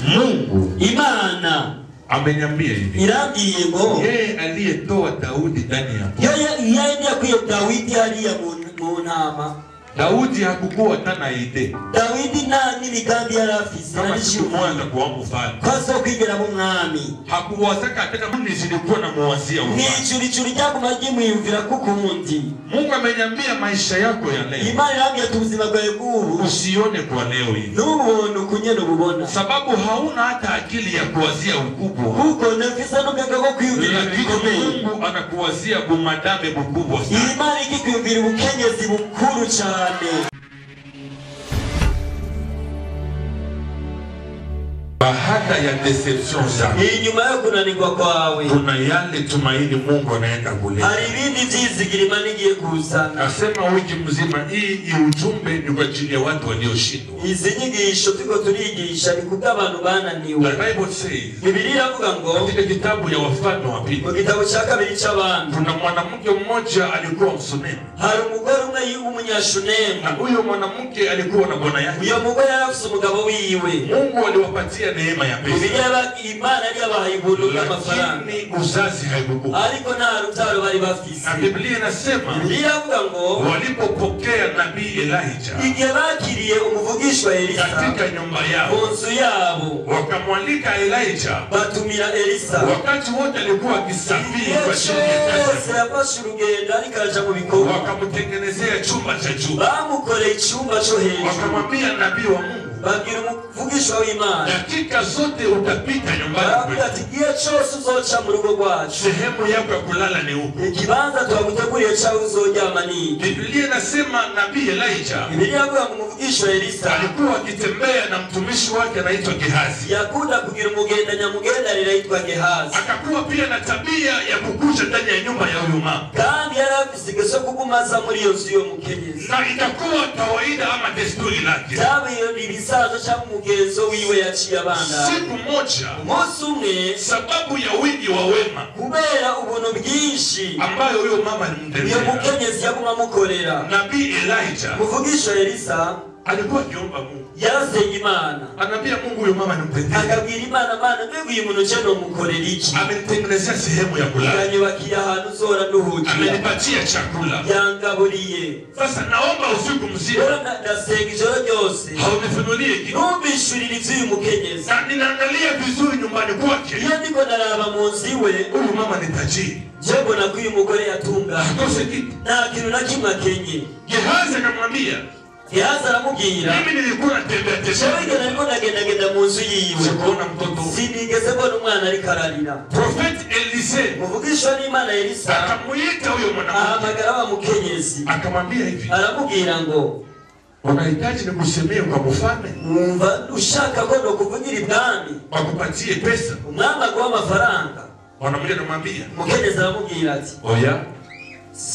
Mungu Imana ameniambia hivi. Irambwiye ngo yeye aliyetoa Daudi ndani ya yeye ndiye Daudi aliya mu ntama. Daudi hakukuwa tena ide. Daudi nani migambi yarafise n'ishimwana kwa mfalme. Kwaso kwigera mu mwami. Hakuwataka tena mimi zilikuwa na muwazia huko. Nicuri ryagumanye mwiyumvira kukundi. Mungu ameniambia maisha yako ya leo. Imana yambye tubuzima bwawe bw'ubu usione kwa leo hivi. N'ubuntu kunyene ububona. Sababu hauna hata akili ya kuwazia ukubwa. Huko nafisa n'ubwenge bwo kwiyumvira bikomeye. Mungu anakuwazia bumadame bukubwa sana. Imana ikikwiyumvira ubukenyezi bukuru cyane. Baada ya deception zako, inyuma yo kunanirwa kwawe, kuna yale tumaini Mungu anaenda kuleta. Hari ibindi vyizigiro Imana igiye kuzana. Asema wiki mzima hii ujumbe ni kwa ajili ya watu walioshindwa. Izi nyigisho tuko turigisha ni kubw'abantu bananiwe. The Bible says, Biblia iravuga ngo katika kitabu ya Wafalme wa Pili, mu gitabo cya kabiri cy'abantu, kuna mwanamke mmoja alikuwa Msunemi. Hari umugore umwe w'umunyashunemu. Na huyo mwanamke alikuwa na bwana yake. Uyo mugore yarafise umugabo wiwe. Mungu aliwapatia neema ya pesa. Imana yabahaye ubuntu bw'amafaranga. Lakini uzazi haikukuwa. Ariko nta rubyaro bari bafise. Na Biblia inasema, Biblia iravuga ngo walipopokea nabii Elijah, igihe bakiriye umuvugishwa Elisa katika nyumba yao, mu nzu yabo, wakamwalika Elijah, batumira Elisa. Wakati wote alikuwa akisafiri kwa ajili ya kazi, yafashe urugendo ariko araja mu bikorwa. Wakamtengenezea chumba cha juu, bamukoreye icyumba cyo hejuru. Wakamwambia nabii wa Mungu, babwira umuvugishwa w'Imana, dakika zote utapita nyumbani kwetu. ati igihe cyose uzoca mu rugo rwacu, sehemu yako ya kulala ni huko. Ikibanza twaguteguriye cyawe uzoryama ni. Biblia inasema nabii Elijah, Biblia inavuga ngo umuvugishwa Elisa alikuwa akitembea na mtumishi wake anaitwa Gehazi. yakunda kugira umugenda nyamugenda linaitwa Gehazi. Akakuwa pia na tabia ya kukuja ndani ya nyumba ya huyo mama. Kandi yari afise ingeso kugumaza muri iyo nzu yo mukenyezi. Na itakuwa kawaida ama desturi lake. Tabiyo ibisazo cyangwa umugenzo wiwe yaciye abana. Siku moja, umunsi umwe, sababu ya wingi wa wema, kubera ubuntu bwinshi ambayo huyo mama alimtendea, iyo mukenyezi yaguma mukorera, nabii Elijah, muvugishwa Elisa, alikuwa akiomba Mungu. yarasenga Imana. Anambia Mungu huyo mama nimtendee. Akabwira Imana, Mana mbega uyu muntu cyo no mukorera iki? Amenitengenezea sehemu ya kulala. Yanyibakiye ahantu uzora nduhukira. Amenipatia chakula. Yangaburiye. Sasa naomba usiku mzima, ndasenga ijoro ryose, haunifunulie kitu. ntumbishurire ivy'uyu mukenyezi. Na ninaangalia vizuri nyumbani kwake. Iyo ndiko ndaraba mu nzu iwe, huyu mama ni tajiri. Je, mbona ko uyu mugore yatunga akose kitu, nta kintu na kimwe akenye. Gehazi akamwambia, Gehazi aramubwira, mimi nilikuwa natembea tembea, wewe niko nagenda mu nzu yiwe, sikuona mtoto, sinigeze mbona umwana ari kararira. Prophet Elise, muvugishwa n'Imana Elisa, akamuita huyo mwanamke, ahamagara wa mukenyezi, akamwambia hivi, aramubwira ngo unahitaji nikusemee kwa mfalme? Umva ushaka ko no kuvugira ibwami wakupatie pesa? Umwami aguha amafaranga. Mwanamke anamwambia, mukenyezi aramubwira ati, oya,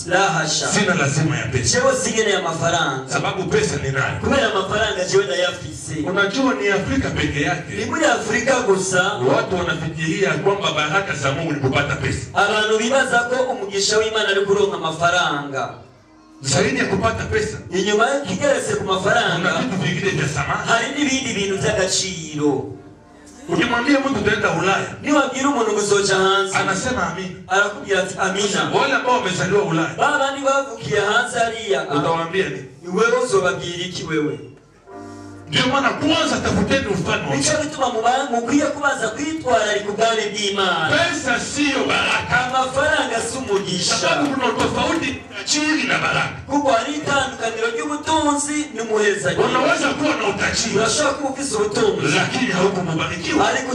la hasha, sina lazima ya pesa. jewe sigene ya mafaranga, sababu pesa ni nayo. kubera amafaranga jewe ndayafise. Unajua ni Afrika peke yake, ni muri Afrika gusa watu wanafikiria kwamba baraka za Mungu ni kupata pesa. Abantu bibaza ko umugisha w'Imana ari kuronka amafaranga. Zaidi ya kupata pesa, inyuma kigeretse ku mafaranga, kuna vitu vingine vya samani, hari n'ibindi bintu by'agaciro. Ukimwambia mtu utaenda Ulaya, niwabwira umuntu gusoja hanze, anasema amina, arakubwira ati amina. Wale ambao wamezaliwa Ulaya, baba ni bavukiye hanze hariya, utawaambia ni wewe uzobabwira iki wewe? Ndio maana kwanza tafuteni ufalme. Nico bituma mukwiye kubaza kwitwararika ubwami bw'Imana. Pesa sio baraka, amafaranga si umugisha. Sababu kuna tofauti tajiri na baraka. Kuko hari itandukaniro ry'ubutunzi n'umuhezanyi. Unaweza kuwa na utajiri, urashobora kuba ufise ubutunzi, lakini haukumubarikiwa, ariko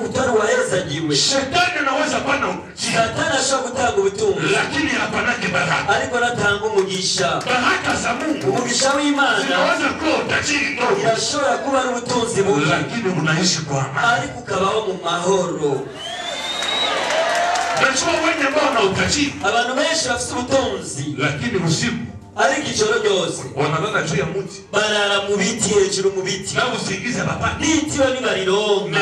utari wahezagiwe. Shetani anaweza kuwa na utajiri, Satani ashobora gutanga ubutunzi, lakini hapanake baraka. ariko natanga umugisha. Baraka za Mungu, umugisha w'Imana, zinaweza kuwa utajiri ndogo, irashobora kuba ari ubutunzi buke, lakini unaishi kwa amani, ariko ukabaho mu mahoro. Najua wengi ambao na utajiri, abantu benshi bafite ubutunzi, lakini usiku ariko ijoro ryose wanalala juu ya mti, barara mu biti, hejuru mu biti, na usingize baba n'itiyo nibarironka.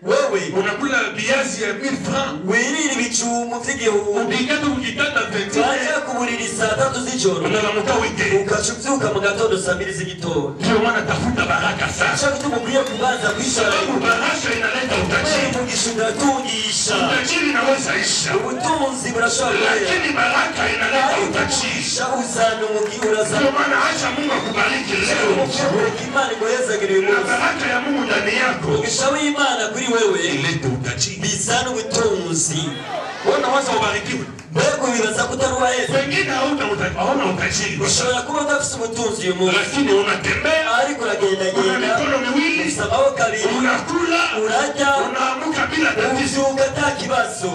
wewe unakula viazi ya 1000 francs, wirira ibicumu vy'igihumbi, ubigata ukitanda 20, waje kuburira saa 3 z'ijoro, unalamuka wike, ukacuvyuka mu gatondo saa 2 z'igitondo. ndio maana tafuta baraka sana. Shaka tumukwiye ukwiye kubanza kwitwararika baraka inaleta utajiri. umugisha uratungisha Utajiri unaweza isha, ubutunzi burashobora lakini baraka inaleta utajiri. uzana umugisha urazana. Ndio maana acha Mungu akubariki leo. Imana iguhezagire uyu Na munsi. baraka ya Mungu ndani yako umugisha w'Imana kuri wewe ilete utajiri. bizana ubutunzi. Wana waza ubarikiwe. mbega ubibaza ko utari uwaheza. Wengine hauna utajiri, ushobora kuba udafite ubutunzi uyu munsi, lakini unatembea, ariko uragendagenda, una mikono miwili, ufite amaboko abiri, unakula, urarya, unaamuka bila tatizo. ubyuka ata kibazo.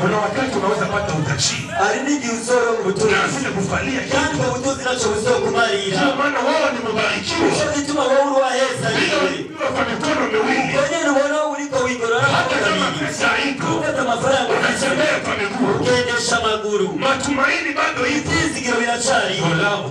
Kuna wakati unaweza pata utajiri hari n'igihe uzoronka ubutunzi na asije kufalia kandi kitu. ubwo butunzi ntacyo buzokumarira. Ndio maana wao ni mbarikiwa. nicyo gituma wowe uri uwahezagiriwe. Bila kwa mikono miwili, wenyine ubona uriko wigorora hata amaboko kama abiri, pesa iko, ufata amafaranga unatembea kwa miguu, ugendesha amaguru, matumaini bado ipo. ibyizigiro biracari.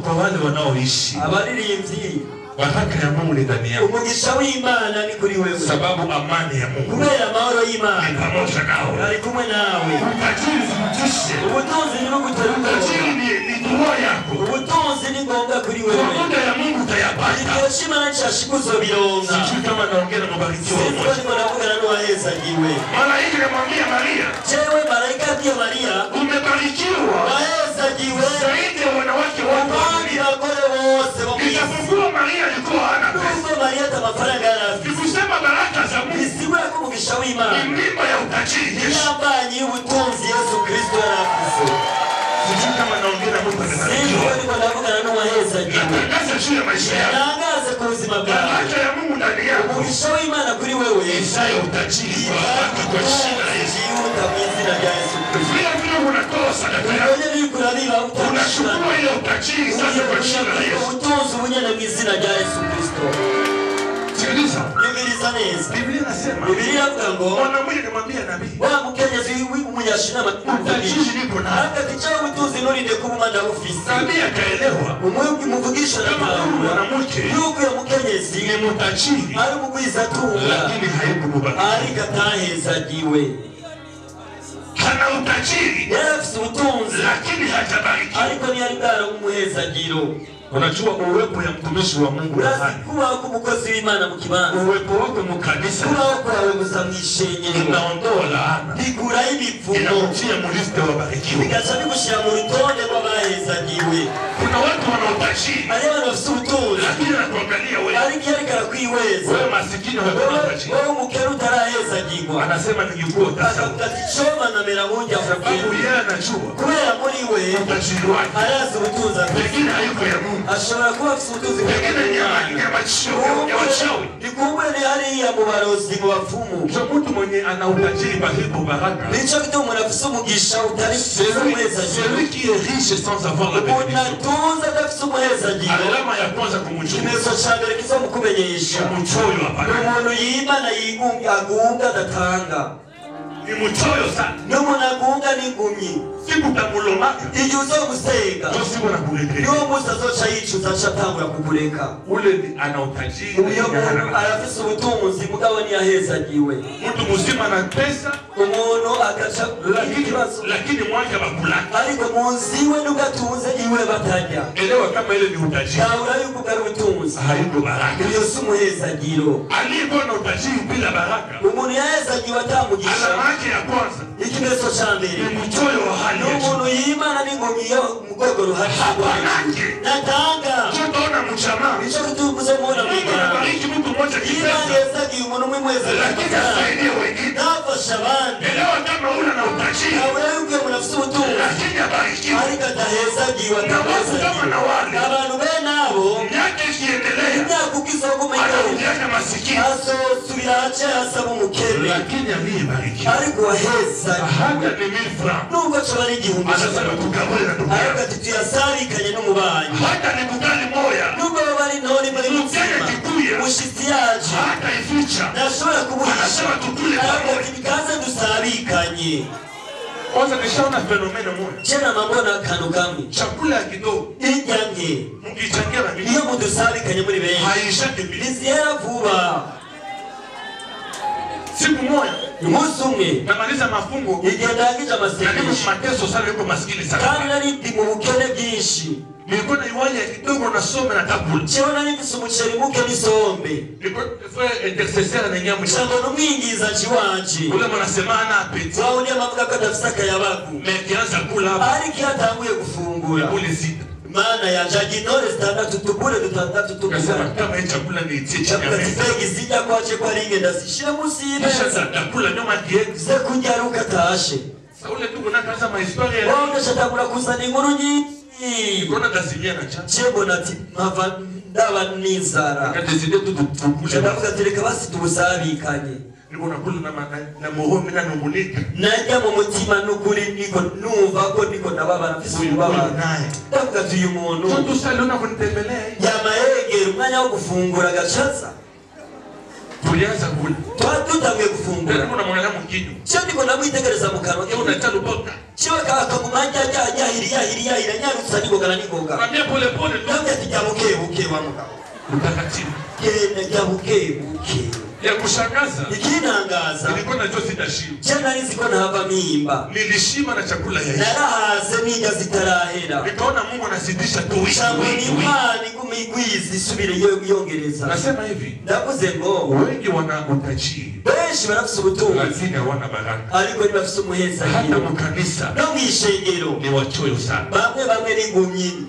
Kwa wale wanaoishi, abaririmbyi, baraka ya Mungu ni ndani yao, umugisha w'Imana ni kuri wewe, sababu amani ya Mungu kubera amahoro ni y'Imana pamoja nao. ari kumwe nawe. Utajiri zimutishe. ubutunzi ni bugutera ubwoba. Utajiri ni dua yako. ubutunzi ni ngombwa kuri Kwa wewe. muda ya Mungu utayapata. igihe cy'Imana cyashika uzobironka. Sijui kama naongea na mbarikiwa sinzi ko mmoja. ndiko ndavugana n'uwahezagiwe. Malaika anamwambia Maria, jewe marayika abwiye Mariya, umebarikiwa wahezagiwe zaidi ya wanawake wote wa abandi dunia. bagore bose bo mu isi. Ijapokuwa Maria alikuwa hana pesa, nubwo Mariya ata amafaranga yari afite, ni kusema baraka za Mungu bisigura ko umugisha ni w'Imana mimba ya utajiri. Yesu, yambanyi y'ubutunzi Yesu Kristo yari afise. sijui kama naongea na Mungu sinzi ko amebarikiwa. ndiko ndavugana n'uwahezagiwe. Natangaza juu ya maisha yako, nangaze ku buzima bwawe baraka ya Mungu ndani yako umugisha w'Imana kuri wewe isaye utajiri kwa baraka kwa jina la Yesu. yihuta mu izina rya Yesu Kristo. Vile vile unatoa sadaka yako, ubonye biriko urabiba unachukua ile utajiri sasa kwa jina la Yesu. ubutunzi ubunyene mu izina rya Yesu Kristo. Sikiliza, yumviriza neza. Biblia inasema Bibiliya iravuga ngo mwanamwili akamwambia nabii, wa mukenyezi w'umunyashina utajiri niko nao. hagati cyawe ubutunzi nurinde kuba umwana w'ufisi. Nabii akaelewa umwebwe muvugisha kama huyu natahura mwanamke yuko uyo mukenyezi ni mtajiri, ari mugwizatunga lakini haikumubariki. ariko atahezagiwe. Hana utajiri, yari afise ubutunzi lakini hajabariki. ariko ntiyari bwaronka umuhezagiro. Unajua uwepo ya mtumishi wa Mungu urazi ndani, kubaho k'umukozi w'Imana mu kibanza, uwepo wako mu kanisa kubaho kwawe gusa mu ishenyero inaondoa laana, biguraho ibipfuno, inakutia mu liste ya wabarikiwa. bigaca bigushyira mu rutonde rw'abahezagiwe. Kuna watu wana utajiri, hariho abantu bafite ubutunzi lakini nakuangalia wewe, ariko iyo ariko arakwihweza, wewe masikini hakuna utajiri. wowe umukene utarahezagirwa, Anasema ningekuwa utasawa, akavuga ati coma namera nkunjya sababu yeye anajua kubera muri we utajiri wake arazi ubutunzi afite. pengine hayuko ya Mungu, ashobora kuba afite ubutunzi pengine ni ya wachawi. nikumbe ni hariya mu barozi mu bapfumu. Ndio mtu mwenye ana utajiri pasipo baraka, nicyo gituma umuntu afite umugisha utari umuhezagiro. celui qui est riche sans avoir la umuntu bénédiction. atunze adafite umuhezagiro, Alama ya kwanza kumjua ikimenyetso cya mbere kizomukumenyesha ni mchoyo ni hapana, umuntu yimana agunga adatanga. ni mchoyo sana. ni umuntu agunga n'ingumyi. Siku tamulomaka igihe uzomusega ndio siku anakuletea niwo munsi azoca yicuza aca atangura kukureka. ule ana utajiri, uyo muntu arafise ubutunzi mugabo ntiyahezagiwe. mtu mzima na pesa, umuntu agaca ikibazo, lakini mwake bakulaka. ariko munsi we nubwo atunze iwe batarya. Elewa kama ile ni utajiri, tabura yuko bwari ubutunzi, hayuko baraka. uyo si umuhezagiro. Aliyekuwa na utajiri bila baraka, umuntu yahezagiwe atamugisha, alama yake ya kwanza ikimenyetso cya mbere ni mchoyo wa hali ni ya juu. umuntu yimana n'ingomyi yo mu rwego ruhari natanga. Tutaona mjamaa nicyo tutuze mubona mu Mungu Rwanda, anabariki mtu mmoja Imana kipesa, yezagiye umuntu umwe mwezi lakini asaidie wengine. ntafashe abandi. Elewa kama una na utajiri, tabura yuko umuntu afite ubutunzi lakini abarikiwe. ariko adahezagiwe Na watu kama na wale, abantu bene abo miaka ikiendelea, imyaka uko izokumenya anarudiana masikini, azosubira ace asaba umukene, lakini aliyebarikiwa ariko wahezagiwe hata ni 1000 francs nubwo coba ari igihumbi anasema tukaburi na ndugu ariko yako, ati tuyasabikanye n'umubanyi, hata ni kukali moya nubwo baba ari ntore muri mukenya mutima kikuya, mushitsi yaje hata ificha, ntashobora kubuhisha, anasema tukule ariko pamoja. ati bikaze dusabikanye. Kwanza nishaona fenomeno moja, jena mambona akantu kamwe, chakula ya kidogo irya nke mkichangia na mimi iyo mudusabikanye muri benshi haishaki mbili. ntizihera vuba. Siku moja umunsi umwe namaliza mafungo, igihe ndangije nalimo amasengesho mateso sana, yuko maskini kandi sana, nari ndi mu bukene bwinshi, nilikuwa na iwanya kidogo nasoma na tabula. Chiona nifise umuceri muke n'isombe. Nilikuwa frère intercesseur na nyamu. Chango n'umwingiza chiwanje. Ule mwanasema ana apeti. Wao ni amavuga ko adafisaka yabagu. Mekianza kula hapa. Ariko yatanguye gufungura. Ule sita. Mana ya jaginore standatu tubure dutandatu tubure. Kasema kama hii chakula ni itie chini ya meza. Fegi zija kwache kwa ringe ndasishira musi ibe. Kisha ndakula nyuma kieki. Se kunjaruka tashe. Saule ndugu nakaza mahistoria. Wao ndashatakula kuzana inkuru nyinshi. Kona dazimia na cha. Chebo nati mava ndaba n'inzara. Kadeside tutubule. Ndavuga tereka basi tubusabikanye. Niko nakula na muhome na numunika. Najya mu mutima n'ukuri niko numva ko niko ndababara mfise ubabara naye. Ndavuga tuyu muntu. Tundu salona kunitembelea. Yamayegera umwanya wo gufungura gacaza. Tulianza kula. Twatutamwe gufungura. Ndio na mwana mkinyo. Cyo ndiko namwitegereza mu kanwa ke Unataka boka. cyo kakumanya hiriya nyarutsa nigogana nigoga. Kamia pole pole. Ndavuga ati jabuke buke wa mugabo. Utakatifu. Kene jabuke buke. Ya kushangaza. Ikinangaza. Nilikuwa najua sitashiba. Jana niziko nahava mimba. Nilishima na chakula ya Yesu. Narahaze niga zitarahera. Nikaona Mungu anazidisha tu wiki. Changu ni imani kumigwizi subire yongereza. Nasema hivi. Ndavuze ngo Wengi wana utajiri. benshi barafise ubutunzi. Lakini hawana baraka. Ariko ntibafise umuheza Hata hino. mu kanisa No mwishengero. ni wachoyo sana. Bamwe n'ingumyi.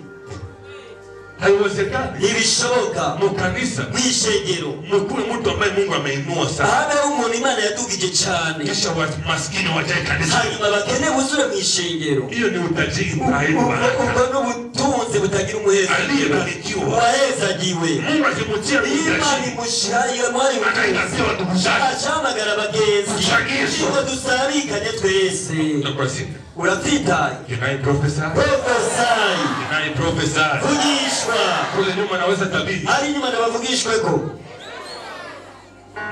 Haiwezekani. Ntibishoboka. Mu kanisa Mwishengero. mkuwe mtu ambaye Mungu ameinua sana. Habe umuntu Imana yadugije cyane. Kisha watu maskini wajae kanisa. Hanyuma bakene buzure mwishengero. Hiyo ni utajiri haina baraka. Ubwo n'ubutunzi butagira umuheza. Aliyebarikiwa. Wahezagiwe. Mungu akimutia Imani mushaye mwari anaitazia watu kushaka. acamagara abagenzi. Kushagisha. Ngo dusabikanye twese. Kwa sita. Uravyitaye. Can I prophesy? Prophesy. Can I prophesy? Vugishwa. Kule nyuma naweza tabiri. Ari nyuma ndabavugishweko.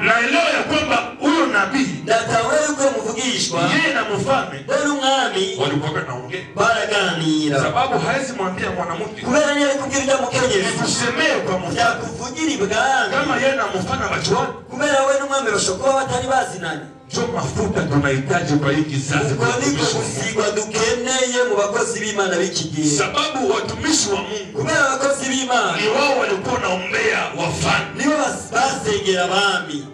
Naelewa ya kwamba huyo nabii Datawe yuko muvugishwa. yeye na mfalme Bari umwami walikuwa naongea. baraganira. Sababu hawezi mwambia mwanamke. Kubera niyo kubwira mukenyezi. Nikusemee kwa mfalme. Yakuvugira ibwami. Kama yeye na mfalme wachuani. Kubera we n'umwami bashokuba batari bazinanye. Jo mafuta tunahitaji kwa hii kizazi. Ubwo niko gusigwa dukeneye mu bakozi b'Imana b'iki gihe. Sababu watumishi wa Mungu Kubera abakozi b'Imana ni wao walikuwa naombea wafalme. nibo basengera abami.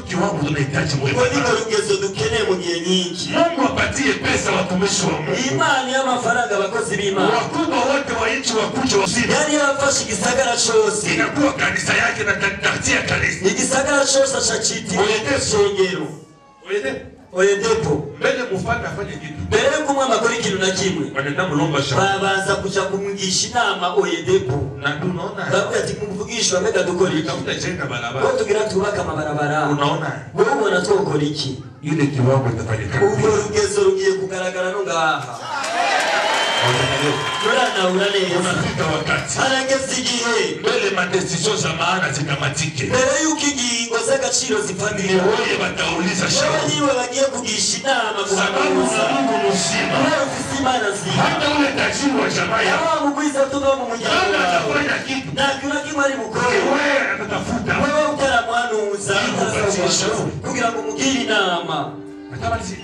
Kiwango tunahitaji Ubwo mwema. niko rugezo dukeneye mu gihe nyinshi. Mungu apatie pesa watumishi wa Mungu. Imana y'amafaranga abakozi b'Imana. Wakubwa wote wa nchi wakuja wasini. Yari yafashe igisagara cyose. Inakuwa kanisa yake na tatia kanisa. Igisagara cyose acacitira ishengero. Oyedepo. Mbele mfalme afanye kitu. Mbere yuko umwami akora ikintu na kimwe. Wanaenda mulomba shauri. Babanza kuja kumwigisha inama Oyedepo. Na tunaona. Ndavuga ati muvugishwa mbega dukora iki? Tafuta jenga barabara. Ko tugira twubaka amabarabara. Unaona? Wewe ubona twokora iki? Ile kiwango itafanyika. Ubwo rugezo rugiye kugaragara no ngaha. Urana neza. Unafika wakati. Harageze igihe. Mbele madesisyon za maana zikamatike. Mbere yuko ingingo z'agaciro zifatira. Ni wewe batauliza shauri. Niwe bagiye kugisha inama Sababu za Mungu mzima. ufise Imana zima. Hata ule tajiri wa jamaa yako. Aho mugwiza tuno mu muryango Kama wawe. atafanya kitu. Nakira kimwe ari bukore. Wewe atatafuta. Wewe utaramwanuza kugira ngo mugire inama. Atabalizi.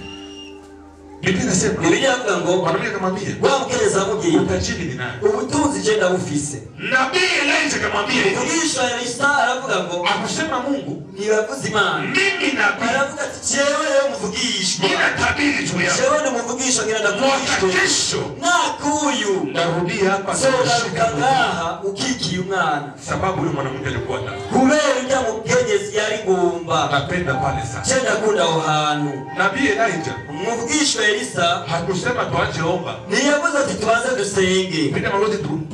Biblia inasema. Biblia avuga ngo Mwanamke akamwambia. wamukereza mugiye. Utajiri ni nani? Ubutunzi je ndabufise. Nabii Elijah akamwambia hivi. Mugisha Elisa aravuga ngo Akusema Mungu. nibavuze Imana. Mimi nabii. Aravuga ati jewe muvugishwa. Ninatabiri juu yako. Jewe ni muvugisha ngira ndakuvugishwa. Mwaka kesho. Nakuyu. Ndarudia hapa Sogaruka ngaha ukikiye umwana. sababu huyo mwanamke alikuwa na. Kubera ujya mukenyezi yari ngumba. Napenda pale sasa. Chenda kunda aho hantu. Nabii Elijah Muvugishwa Elisa hakusema tuache omba. niyavuze ati tubanze dusenge.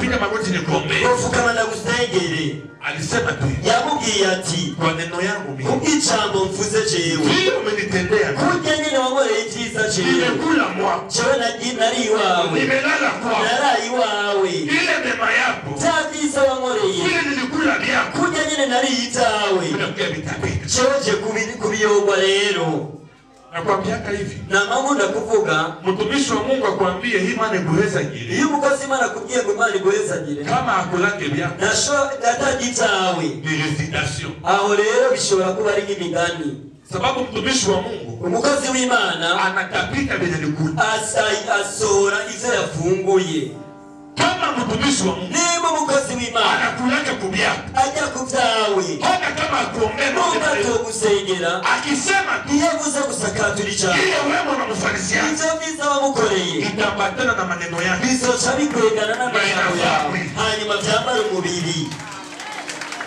Piga magoti nikuombee. Ufukama ndagusengere. Alisema tu Yamubwiye ati kwa neno yangu mimi. kubw'icambo mvuze jewe. Vile umenitendea. Kurya nyine wankoreye icyiza jewe. Nimekula mwako. Jewe nari iwawe. Nimelala kwako. Naraye iwawe. Ile mema yako. Bya byiza wankoreye. Vile nilikula vyako. Kurya nyine nari itawe. Unakuja vitapika. Jewe je kubiyogwa rero. Nakwambiaka hivi. Na mambo ndakuvuga Mtumishi wa Mungu akwambie hii Imana iguheza gire. iyo umukozi Imana akubwiye ngo Imana iguhezagire. Kama akulake vyako. Nasho atagitawe. Ni recitation. Aho rero bishobora kuba ari nk'imigani. Sababu mtumishi wa Mungu Umukozi w'Imana anatapika vile alikula. asohora ivyo yafunguye. kama mtumishi wa Mungu niba umukozi w'Imana anakulaka kubyako ajya ku byawe hata kama akuombea nubwo gusengera akisema ntiyavuze gusakatura ijambo ile wewe na mfarisia ibyo byiza wamukoreye itaambatana na maneno yake bizoca bikwegana n'amagambo yawe hanyuma byambara umubiri.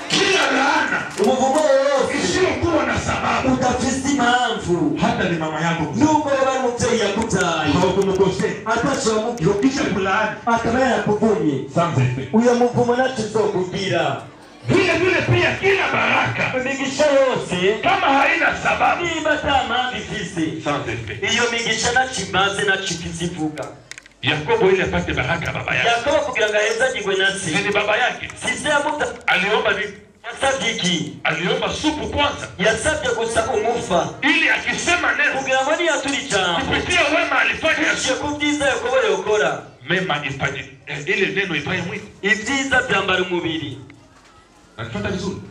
kila laana umuvumo wose isiyokuwa na sababu udafise impamvu hata ni mama yako nubwo yaba ari umubyeyi yakubyaye haukumkosea ataco wamubwira kisha kulaani akaba yarakuvumye sanzefe uyo muvumo naco uzokugira. vile pia kila baraka imigisha yose kama haina sababu niba ata mpamvu ifise sanzefe iyo migisha naco imaze naco ikizivuga. Yakobo ili apate baraka baba yake Yakobo kugira ngo ahezagirwe na se ni baba yake sise yamuta aliomba ni yasabye iki? aliomba supu kwanza Yasabye gusa umufa ili akisema neno kugira ngo niyaturi ijambo kupitia wema alifanya ushiye ku byiza Yakobo yokora mema ifanye ile neno ifanye mwili ibyiza byambara umubiri. Anafuata vizuri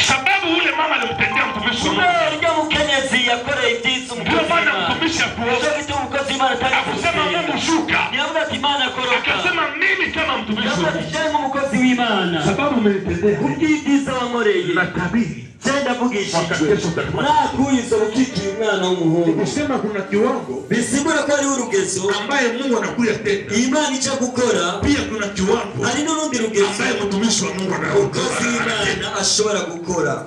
sababu ule mama alimtendea mtumishi wa Mungu Urya mukenyezi yakoreye ibyiza umukozi ndio maana w'Imana mtumishi akuomba gituma umukozi w'Imana akusema Mungu shuka niyavuga ati Imana akoroka akasema mimi kama mtumishi wa yavuga Mungu ati cyane nk'umukozi w'Imana sababu umenitendea kubw'ibyiza wankoreye na tabiri cyenda mvugishijwe nakuyizo ukikiye umwana w'umuhungu kusema kuna kiwango bisigura ko ari urugezo ambaye Mungu anakuya tena Imana icha gukora pia kuna kiwango hari n'urundi rugezo ambaye mtumishi wa Mungu umukozi w'Imana ashobora gukora.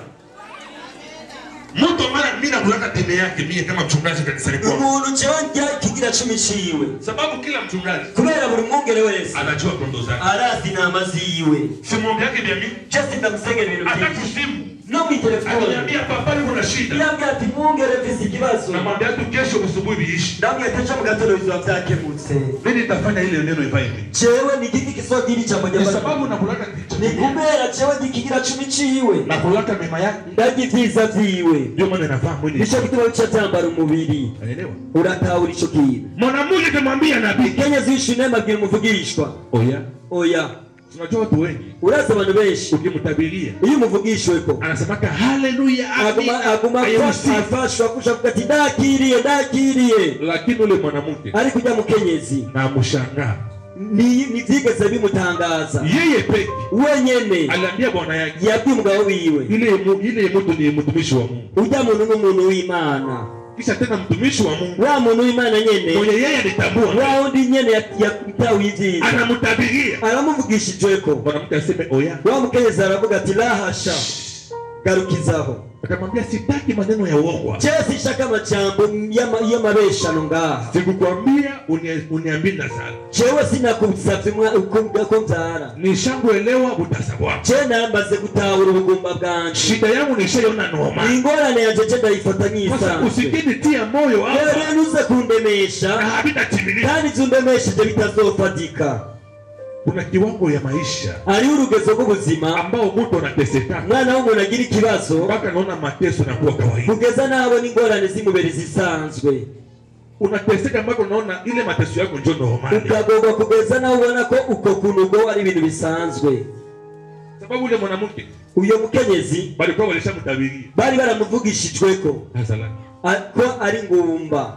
mtu mara mimi nakulaka tende yake mimi kama mchungaji kanisani kwangu umuntu cyanja kigira 10 ciwe sababu kila mchungaji kubera buri mwungere wese anajua kondo zake arazi inama ziwe simu yake vya mimi cyose ndamusengera ibintu byinshi atakusimu no mu telefone ananiambia papa kuna shida yambia ati mwungere visi kibazo na mwambia tu kesho usubuhi biishi ndamwe atacha mu gatondo bizwa byakemutse mimi nitafanya ile neno ipaye mimi jewe ni giti kisogiri cha moja kwa sababu nakulaka kitu ni kubera jewe gikigira 10 ciwe nakulaka mema yake ndagivyiza vyiwe ndio maana nafaa mwili nicho kituma cyatambara umubiri unaelewa uratahura ico kintu mwanamke kumwambia nabii Kenya zishi nema bwira umuvugishwa oya tunajua watu wengi uraza abantu benshi ukimtabiria iyo umuvugishwe ko anasemaka haleluya aguma afashwa kushaka ati dakiriye lakini ule mwanamke ari kujya mukenyezi na mushangaa ni vyigeze bimutangaza yeye peke wenyene aliambia bwana yake yabwiye umugabo wiwe ile mtu ni mtumishi wa Mungu ujya muntu n'umuntu w'Imana kisha tena mtumishi wa Mungu wa muntu w'Imana nyene mwenye yeye alitambua wa undi nyene yatawe ivyiza anamtabiria aramuvugishije ko mwanamke aseme oya wa mukenyezi aravuga ati lahasha garukizaho akamwambia sitaki maneno ya uongo Chesi shaka majambo y'amabeshano ngaha sikukwambia uniambie nazara jewe sinakusavye ukumva ko mbyara nishanguelewa butasabwa je nambaze gutahura ubugumba bwanje shida yangu nishayona noma ingorane yanje je ndayifata nk'isanzwe usikini tia moyo hapa rero nuze kundemesha habitatimilika kandi zundemesheje bitazofatika. kuna kiwango ya maisha ari urugezo rw'ubuzima ambao mtu anateseka mwana w'umuntu agira ikibazo mpaka naona mateso na kuwa kawaida kugeza naho n'ingorane zimubere zisanzwe unateseka mpaka unaona ile mateso yako ndio normal ukagorwa kugeza naho ubona ko uko kunugo ari ibintu bisanzwe sababu ule mwanamke uyo mukenyezi balikuwa walishamtabiria bari baramuvugishijwe ko ko ari ngumba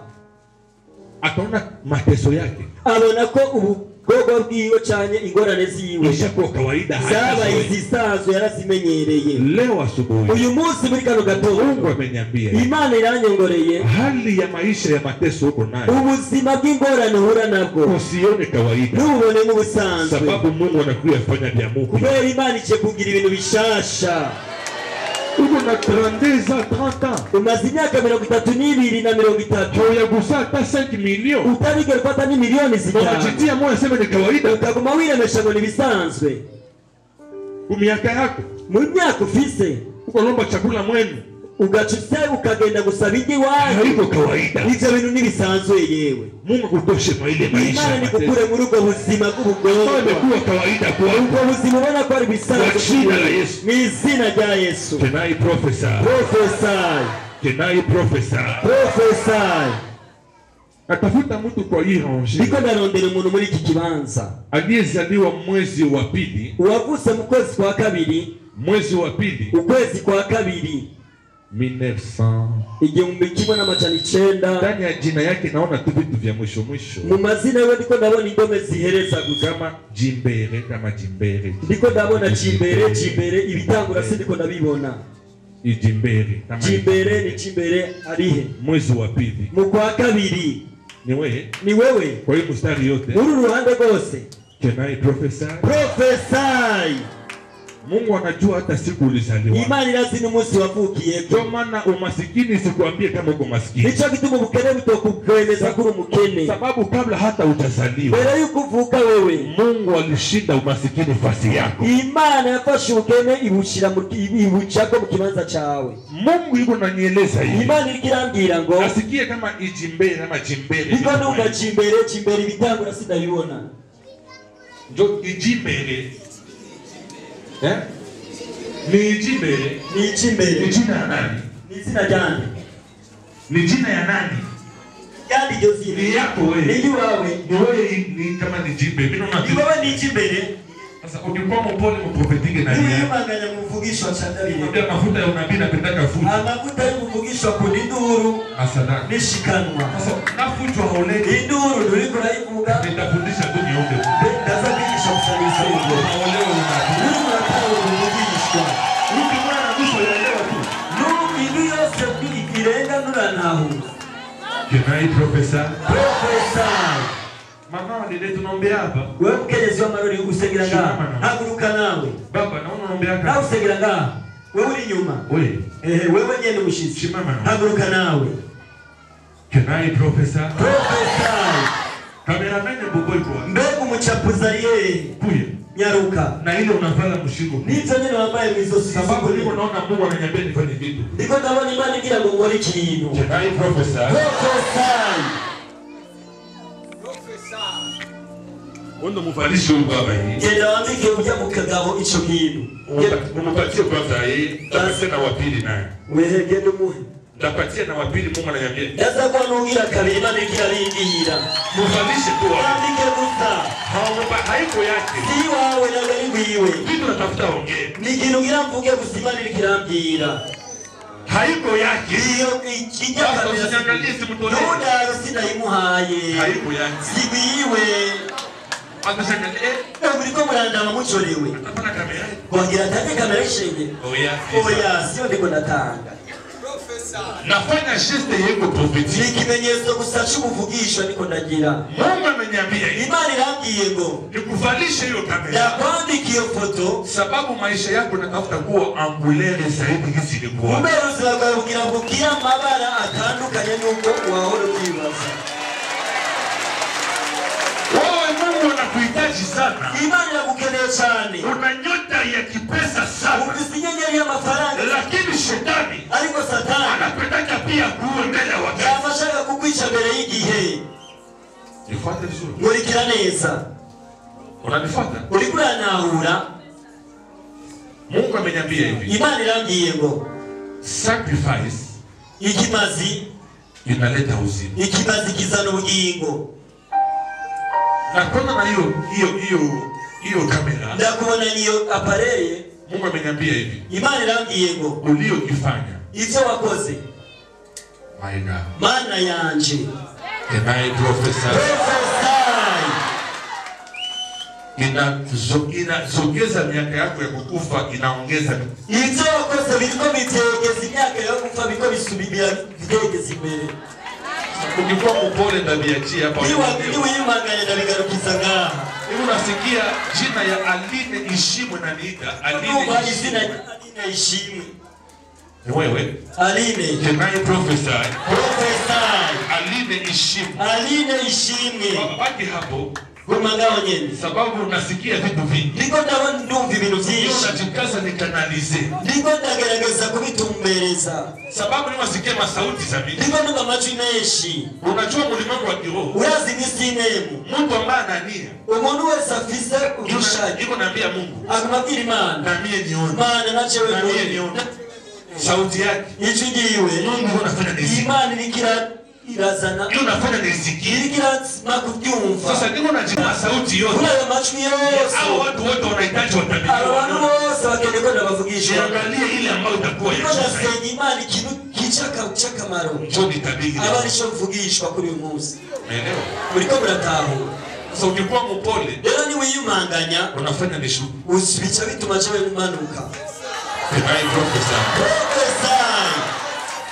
akaona mateso yake abona ko ubugorwa bwiwe cyane ingorane ziwe ishakuwa kawaida zabaye izisanzwe yarazimenyereye. leo asubuhi uyu munsi muri kano gatondo Mungu ameniambia Imana iranyongoreye hali ya maisha ya mateso uko nayo ubuzima bw'ingorane uhura nabwo usione kawaida ntubone nk'ubusanzwe sababu Mungu anakuya fanya vya Mungu kubera Imana ije kugira ibintu bishasha. uko na 30 ans umaze imyaka 32 na 30 ya gusa hata 5 milioni utabigera ufata ni milioni zitanu unajitia moyo sema ni kawaida ukaguma wiremesha ngo ni bisanzwe miaka yako mu myaka ufise uko lomba chakula mwenu ugacutse ukagenda gusaba igi waje haiko kawaida ivyo bintu nibisanzwe yewe Mungu kutoshe mwa ile maisha Imana nikukure muri ubwo buzima bw'ubugorwa imekuwa kawaida kwa ubwo buzima ubona ko ari bisanzwe kwa jina la Yesu mu izina rya Yesu. Can I prophesy? Atafuta mtu kwa hii range niko ndarondera umuntu muri iki kibanza aliyezaliwa mwezi wa pili uwavutse mu kwezi kwa kabiri mwezi wa pili ukwezi kwa kabiri 1900. igihumbi kimwe n'amajana 9. Ndani ya jina yake naona tu vitu vya mwisho mwisho. Mu mazina yo ndiko ndabona indome zihereza gusa Kama Jimbere. Ndiko ndabona Jimbere ibitangura si ndiko ndabibona. Jimbere ni Jimbere arihe? Mwezi wa pili. Mu kwa kabiri. Ni wewe. Kwa hiyo mstari yote. Uru ruhande rwose. Can I prophesy? Prophesy. Mungu anajua hata siku ulizaliwa. Imani lazima umunsi wavukiye. Kwa maana umasikini sikuambie kama uko maskini. Nico gituma ubukene butokukwemeza kuri umukene. Sababu kabla hata utazaliwa. Mbere yuko uvuka wewe. Mungu alishinda umasikini fasi yako. Imana yafashe ubukene ibuchako mu kibanza cyawe. Mungu yuko nanieleza hivi. Imana irikirambira ngo asikie kama Jimbere ama Jimbere. Niko numva Jimbere bitangura sidabibona. Njo Jimbere. Ni Jimbere. Ni jina ya nani? Ni jina gani? Ni jina ya nani? Gani jozi? Ni yako wewe. Ni wewe. Ni wewe ni kama ni Jimbere. Mimi naona ni wewe ni Jimbere. Sasa ukikuwa mpole mprofetike na yeye. Ni manganya mvugisho chandari. Ndio mafuta ya unabii napendaka futa. Mafuta ya mvugisho kuniduru. Asada. Nishikanwa. Sasa nafutwa hauleni. Induru ndiko raivuga. Nitafundisha tu niombe. Ndaza kikisha kusalisa hiyo. Hauleo unabii. Can I prophesy? Mama wale tunaombea hapa. Wewe mkenyezi wa marori usegera nga. Haguruka nawe. Baba naona unaombea hapa. Na usegera nga. Wewe uri nyuma. Wewe nyene mushitsi. Haguruka nawe. Can I prophesy? Prophesy. Cameraman boboy kwa. Mbegu muchapuza yeye. Kuya. Nyaruka. Na ile unavala mshigo. Nizo nyene wambaye mizo sisi. Sababu niko naona Mungu ananiambia nifanye vitu. Ndiko ndabona imani ngira ngo ngore ikintu. Can I prophesy? Prophesy. Wanda mufalisho baba hii. Genda wambike ujya mu kagabo ico kintu. Umupatie kwanza yeye, tapatia na wapili naye. Wehe genda umuhe. Tapatia na wapili Mungu ananiambia. Yaza kwa nungira kabiri imana ikirarindira. Mufalishe tu wapi? Wambike gusa. Haiko yake. Si wawe na gari wiwe. Vitu natafuta ongea. Ni kintu ngira mvuge gusa imana ikirambira. Haiko yake. Iyo ikijya kabiri. Usiangalie simtone. Nunda rusina imuhaye. Haiko yake. Sibiwe. Uriko murandama mucorewe. Hapana kamera. Kwagira tate kamera ishenge. Oya, sio ndiko natanga. Nafanya geste yego prophetic. Ni kimenyetso gusa cy'ubuvugisho niko ndagira. Mungu ameniambia Imana irambwiye ngo nikuvalishe hiyo kamera. Yakwandika iyo foto sababu maisha yako natafuta kuwa angulaire zaidi kisi ilikuwa. Umeruzi bakavugira ngo kira mabara atandukanye nuko wahora ukibaza. Mungu anakuhitaji sana. Imani inakukenea cyane. Una nyota ya kipesa sana. Ufite inyenyeri y'amafaranga. Lakini shetani ariko satani anapenda pia kuwe mbele ya wakati. Yamashaka kukwica mbere y'igihe. Nifuate vizuri. Murikira neza. Unanifuata? Urikura nahura. Mungu ameniambia hivi. Imani irambwiye ngo sacrifice ikimazi inaleta uzima. Ikimazi kizana ubugingo. Na kona na hiyo kamera. Ndakubona niyo apareye. Mungu ameniambia hivi. Imani irambwiye ngo uliyokifanya. Ivyo wakoze. My God. Mana yanje. Can I prophesy? Inazogeza miaka yako ya kukufa, inaongeza. Ivyo wakoze biriko bitegeza imyaka yo kufa biko bisubibira bitegeza imbere. Ukikuwa mpole ndabiachia hapa. Ni wimanganya ndabigarukiza ngaha. Hivi unasikia jina ya Aline Ishimwe na niita Aline Ishimwe. Ni wewe? Aline. Can I prophesy? Prophesy. Aline Ishimwe. Aline Ishimwe. Baki hapo. Kumangao nyeni. Sababu unasikia vitu vingi. Niko ndabona ndumva ibintu byinshi. Unajikaza ni kanalize. Niko ndagerageza kubitumbereza. Sababu ni wasikia masauti za vitu. Niko ndumva amajwi menshi. Unajua ulimwengu wa kiroho. Urazi nisinemu. Mtu ambaye anania. Umuntu wese afise ubushaji. Niko naambia Mungu. Agumabwira Imana. Na mie nione. Mana nacewe nione. Sauti yake. Ijwi giwe. Mungu anafanya nini? Imana irikira irazana hiyo unafanya nisikie. Irikira makubyumva. Sasa niko najipa sauti yote. Kuna majwi yose. Hao watu wote wanahitaji watabiri. Abantu bose bakeneye ko nabavugisha. Angalia ile ambayo itakuwa ya Kuna sengi Imana ikintu kicakamaro. Njoni tabiri. Abari cyo mvugishwa kuri uyu munsi. Umeelewa? Uriko muratahu. Sasa ukikuwa mpole, rero ni wiyumanganya unafanya nishu. Usibica bituma cyawe mumanuka. Hai profesa. Profesa.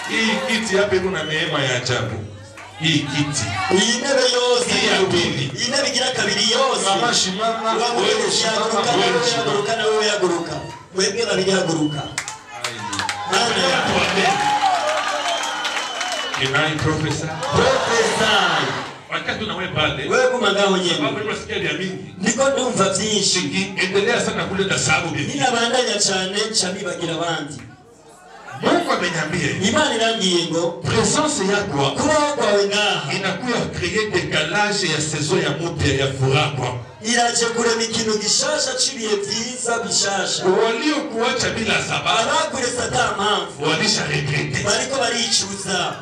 Hii kiti hapa kuna neema ya ajabu. Hii kiti. Iyi ntebe yose ya pili. Iyi ntebe igira kabiri yose. Mama shimama, wewe yaguruka na wewe yaguruka. Wewe babiri yaguruka. Nani yatuambia? Kinai profesa. Profesa. Wakati unawe pale. Wewe kumangao nyewe. Sababu unasikia vya mingi. Ndiko ndumva byinshi. Endelea sana kuleta sababu bibi. Ninabandanya cyane cyabibagira abandi. Mungu ameniambia Imana irambwiye ngo presence yako kubaho kwawe ngaha inakuwa créer décalage ya saison ya mpya ya furaha. Iraje kurema ikintu gishasha cibiye byiza bishasha. Waliokuacha bila sababu abakuresa ata mpamvu walisha regrete. Bariko baricuza.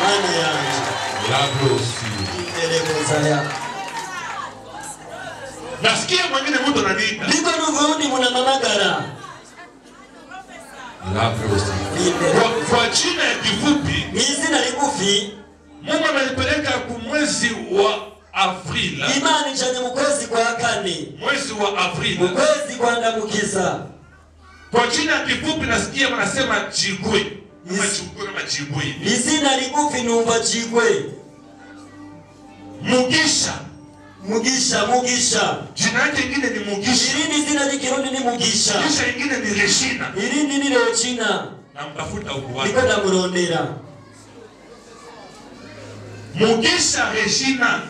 Mana yanje la glosi eleboza ya nasikia mwingine mtu ananiita niko nuvundi munamamagara la glosi kwa jina ya kifupi izina ligufi Mungu amenipeleka ku mwezi wa April. Imana ijanye mu kwezi kwa kane. Mwezi wa April. Mwezi kwa ndamukiza. Kwa jina ya kifupi nasikia wanasema Jigwe. Majigwe. Izina ligufi numva Jigwe. Mugisha. Mugisha. Jina yake ingine ni Mugisha. Irindi zina likirundi ni Mugisha. Mugisha ingine ni Regina. Irindi ni Regina. Namtafuta huko wapi? Niko namurondera. Mugisha Regina.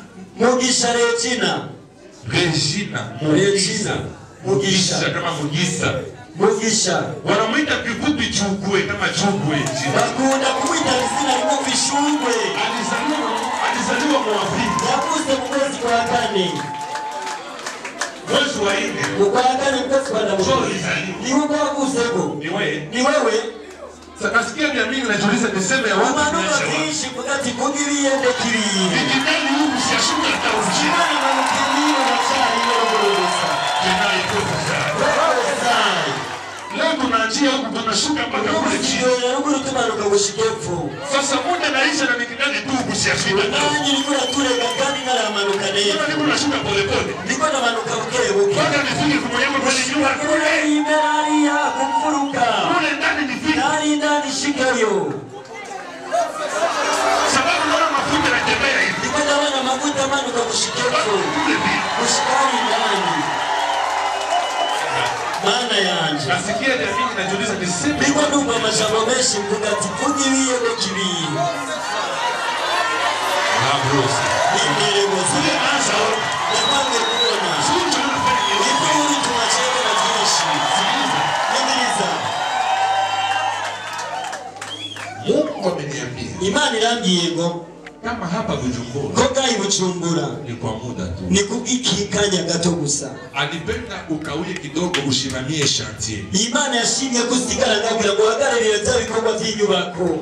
Kama Mugisha. Wanamuita kifupi Chugwe kama Chugwe. Bakunda kumuita izina ligufi Chugwe. Alizaliwa Mwafrika. Yakuze mu mwezi kwa kane. Mwezi wa 4. Kwa kane mwezi kwa ndamukiza. Ni wewe wakuzeko. Ni wewe. Sakasikia vya mingi najiuliza niseme ya watu maisha wangu. Wakati kugirie ndekiri. Nikidani huku siashuka hata ujina. Chimani manukimiro na chari yorogosa. Kenai profesa. Leo tunaanjia huku tunashuka mpaka kule chini. Ruguru tumanuka gushikefu. Sasa muda naisha na nikidani tu huku siashuka. Nanyi nikuna ture gagani naramanuka neza. Kama niko nashuka pole pole. Niko namanuka bukebuke. Kwanza nifike kumwenyewe kwenye nyumba kule. Imerari ya kumfuruka. Kule ndani nifike. Ndani shikayo. Sababu naona mafuta yanatembea hivi. Niko naona mafuta manuka gushikefu. Kushikani ndani. Mana yanje. Nasikia ya mingi najiuliza niseme. Niko ndumva amajambo menshi mvuga ati kugirie ndekibiye. Bruce. Imbere muzire asa. Napange kuona. Sunjo unafanya nini? Nifuri tunacheka na jeshi. Sikiliza. Mungu ameniambia. Imana irambwiye ngo kama hapa Bujumbura. Koga ibujumbura. Ni kwa muda tu. Ni kukikanya gato gusa. Alipenda ukawie kidogo ushimamie chantier. Imana yashimye kusigara ngabira ngo hagararire bya bikorwa by'inyubako.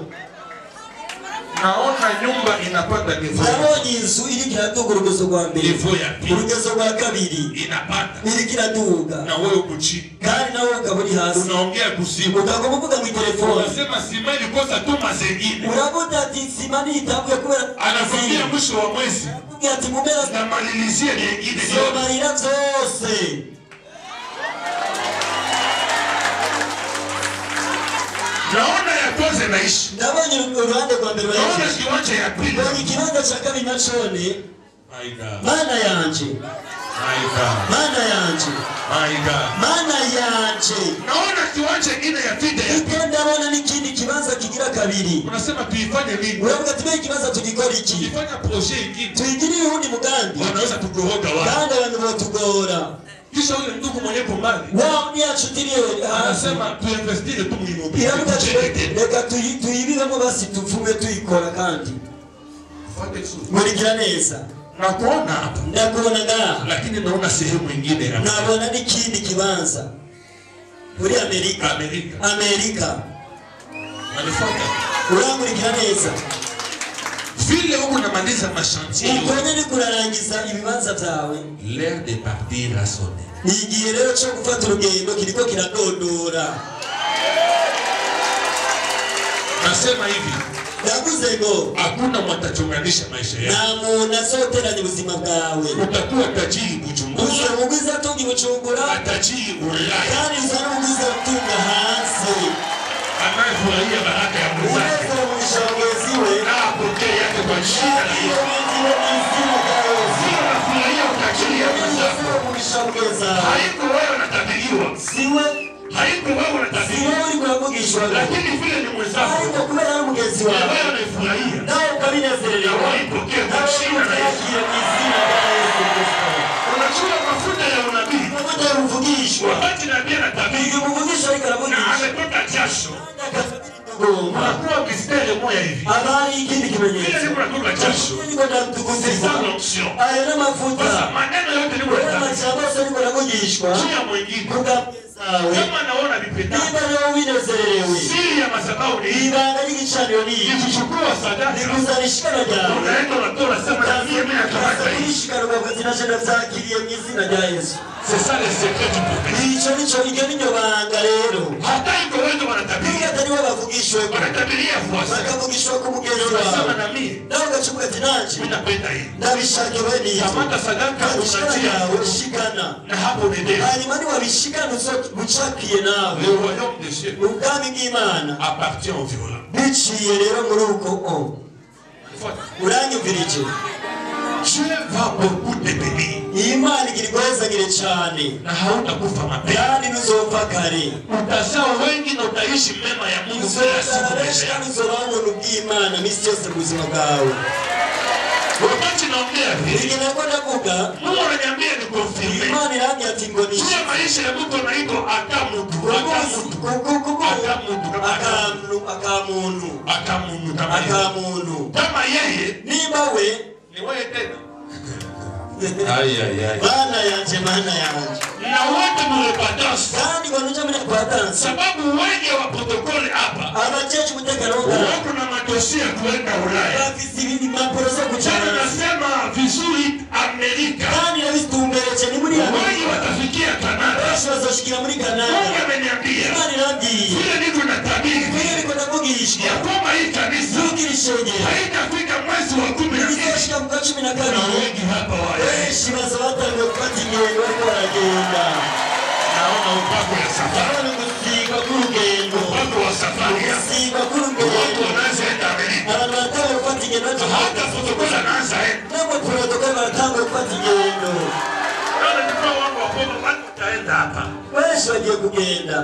Naona nyumba inapanda nivo. Nabonye inzu iri kiraduga urugezo rwa mbere. Nivo ya pili. Urugezo rwa kabiri. Inapanda. Iri kiraduga. Na wewe kuchini. Kandi nawe ukaburi hasi. Unaongea kusimu. Ukakuvuga mu telefone. Unasema sima ilikosa tu mazengine. Urabuta ati sima ni itabuye kubera. Anakwambia mwisho wa mwezi. Ati mumera na malilizia nyingine. Somarira zose. Naona ya kwanza naishi. Ndabonye uruhande rwa mbere bari. Naona kiwanja ya pili. Ndabonye kibanza cha kabiri nacone. Mana yanje. Mana yanje. Mana yanje. Naona kiwanja kingine ya pili. Ndabona n'ikindi kibanza kigira kabiri. Unasema tuifanye nini? Uravuga tume kibanza tugikora iki? Tufanya project hiki. Tuigirire uhundi mugambi. Wanaweza tukuhoga wapi? Kandi abantu botugora. Kisha yule ndugu mwenye kumbali. Wao ni achutirie. Anasema tuinvestire tu mwimobi. Leka tuyibiremo basi tuvume tuyikora kandi. Murigira neza. Nakuona hapa. Ndakubona ngaha. Lakini naona sehemu nyingine hapa. Nabona n'ikindi kibanza. Muri Amerika. Amerika. Alifuata. Urankurikira neza. Vile huko namaliza mashantier. Ukonyene kurarangiza ibibanza byawe. L'heure de partir a sonné. Igihe rero cyo gufata urugendo kiriko kiradodora. Nasema hivi. Yavuze ngo hakuna mwatachunganisha maisha yako. Na muntu azoteranya ubuzima bwawe. Utakuwa tajiri Bujumbura. Uzamugwiza tungi Bujumbura. Tajiri Ulaya. Kandi uzamugwiza tunga hansi. Anayefurahia baraka ya Mungu. Unaweza na apokee yake kwa jina la Yesu. Unafurahia utajiri ya Mungu. Haiko wewe unatabiriwa. Haiko wewe unatabiriwa. Lakini vile ni mwenzako. Wewe unafurahia. Na waipokee kwa jina la Yesu. Unachukua mafuta ya unabii. Wakati nabii anatabiri. Na ametoka jasho. Unakuwa mistari moja hivi. Habari ikindi kimenyesha. Vile ni unatoka jasho. Sasa l'onction. Ayana mafuta. Sasa maneno yote ni unatabii. Machabaso ni kunagujishwa. Chia mwingine. Kama naona vipenda. Niba leo winezerewe. Siri ya madhabahu ni ibanga ry'igiciro ni kuchukua sadaka. Nikuzanishikana ryawe. Unaenda unatoa sema na mimi nakamata hii. Ishikana kwa zinashenda zakiriye mu izina rya Yesu. C'est ça le secret du prophète. Nico igeni nyo banga rero. Hata iko wewe wanatabiri. Atari wabavugishwe. Wanatabiria fuasi. Bakavugishwa ku mugenzi wawe. Sema na mimi. Nawe ugacuka ati nanje. Mimi napenda hii. Ndabishake wewe ni. Kamata sadaka unatia ushikana. Na hapo ndio. Hanyuma ni wabishikana ucakiye nawe. Le royaume des cieux. Ubwami bw'Imana appartient aux violents. Biciye rero muri uko uranyumvirije. Dieu va beaucoup te bénir. Imana igirwezagire cyane. Na hautakufa mapema. Kandi nuzopfa kare. Utazaa wengi na utaishi mema ya Mungu kila siku. Kandi uzobana n'ubw'Imana misi yose mu buzima bwawe. Wakati naongea hivi. Ningeko ndavuga. Mungu ananiambia ni confirm. Imana irambia ati ngo ni. Sio maisha ya mtu anaitwa akamuntu. Akamuntu. Kama yeye nimba we ni wewe tena. Bana yanje. Na wote mlepatasi. Kandi ngonuja mna patasi. Sababu wengi wa protokoli hapa. Abachechi mutekano wako na madosia kwenda Ulaya. Bafisi ibindi maporoso kuchana. Nasema vizuri Amerika. Kandi na vitumbereche ni muri Amerika. Wengi watafikia Canada. Basi wazoshikira muri Canada. Mungu ameniambia. Imani irambia. Vile niko natabiri. Vile niko navugishwa. Ya kwamba hii kanisa. Zukirishenge. Haitafika mwezi wa 12. Nizashika mwaka 12. Na wengi hapa wale. Weshi bazawata ngopati ngendo wako wanagenda. Naona upako ya safari. Naona kusiga kurugendo. Upako wa safari. Kusiga kurugendo. Watu wanaenda Amerika. Abantu batanga gufata ingendo. Hata fotokola naanza enda. Nabo protokoli batanga gufata ingendo. Naona ndipo wangu wapomo watu taenda hapa. Weshi wagiye kugenda.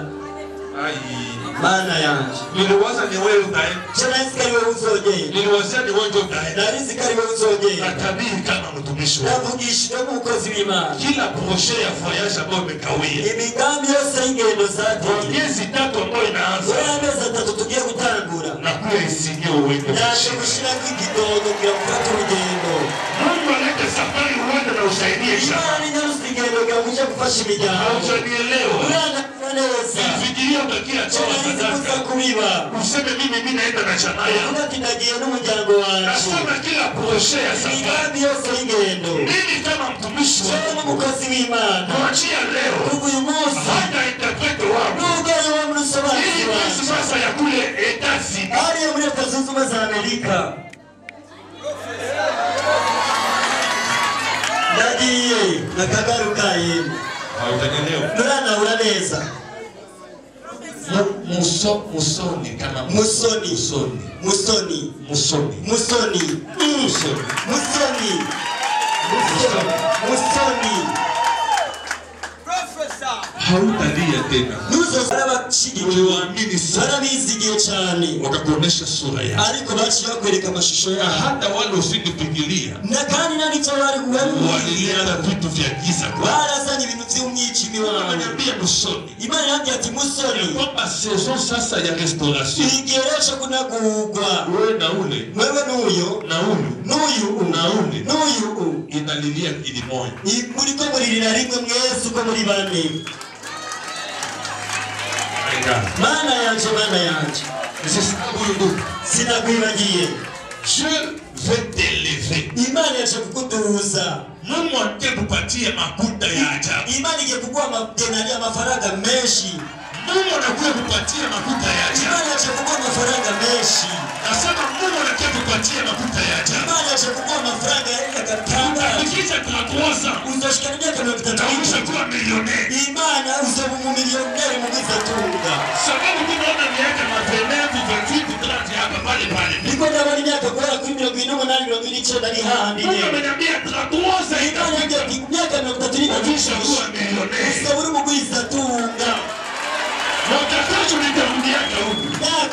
Mana yanje. Niliwaza ni wewe utaenda. Chana isikari wewe uzogenda. Niliwaza ni wewe utaenda. Na isikari wewe uzogenda. Natabiri kama mtumishi wako. Navugisha no mukozi w'Imana. Kila projet ya voyage ambayo umekawia. Imigambi yose y'ingendo zate. Miezi 3 ambayo inaanza. Wewe amezi 3 tugiye gutangura. Na kuya isinye uwende. Naje gushirako ikidogo kira gufata urugendo. Mungu alete safari uende na usaidie shamba. Imana inyarusa ingendo kira kuja gufasha imiryango. Haujanielewa. Urana neza. Fikiria utakia toa sadaka. Kubiba. Useme mimi naenda na chama yangu. Unatindagiye n'umuryango wanje. Nasema kila projet ya safari. Imigambi yose y'ingendo. Mimi kama mtumishi wako. Umukozi w'Imana. Kuachia leo. Kuva uyu munsi. Hata interpreto wangu. N'ubwari wa musobanuzi Hii wanje. sasa ya kule etasi. Hariya muri Leta Zunze Ubumwe za Amerika. Ndagiye nakagaruka yemwe. Hautanielewa. Nturanahura neza. Musoni kama Musoni. Musoni. Musoni. Musoni. Musoni. Musoni. Musoni. Musoni. Hautalia tena. Nuzo sarabashigikira. Uliwaamini sana. Sarabizigiye cyane. Wakakuonesha sura yako. Ariko baciye bakwereka amashusho yao. Hata wale usingefikiria. Na kandi nani cyo bari Waliliana vitu vya giza kwa. barazanye ibintu by'umwijimi wao. Wananiambia Musoni. Imana yambye ati Musoni. Kwamba saison sasa ya restauration. Igeresha kunagurwa. Wewe na ule. Wewe n'uyo. Na ule. N'uyu. Na ule. N'uyu. Inalilia kilimoyo. Muriko muririra rimwe mwese uko muri bane. Mana yanje. Sisi huyu ndugu. Sinakwibagiye. Je vais t'élever. Imani yakukutuza. Mungu atakupatia makuta ya ajabu. Imani ingekuwa madenari ya mafaranga menshi. Mungu anakupatia makuta ya ajabu. Imani yakuwa mafaranga menshi. Nasema Mungu anakupatia makuta ya ajabu. Imani yakuwa mafaranga ya katanga. Utakisha kuakosa. Uzashikania kama utaisha kuwa milionea. Imani uzabu milionea mwiza tunga. Sababu tunaona miaka mapenzi za kitu tunati hapa pale pale. Niko na wali miaka kwa 18 ndani hadi. Mungu ameniambia tutakuoza imani yake miaka 33 utakisha kuwa milionea. Uzabu mwiza tunga. Na utakacho nitarudiaka huku.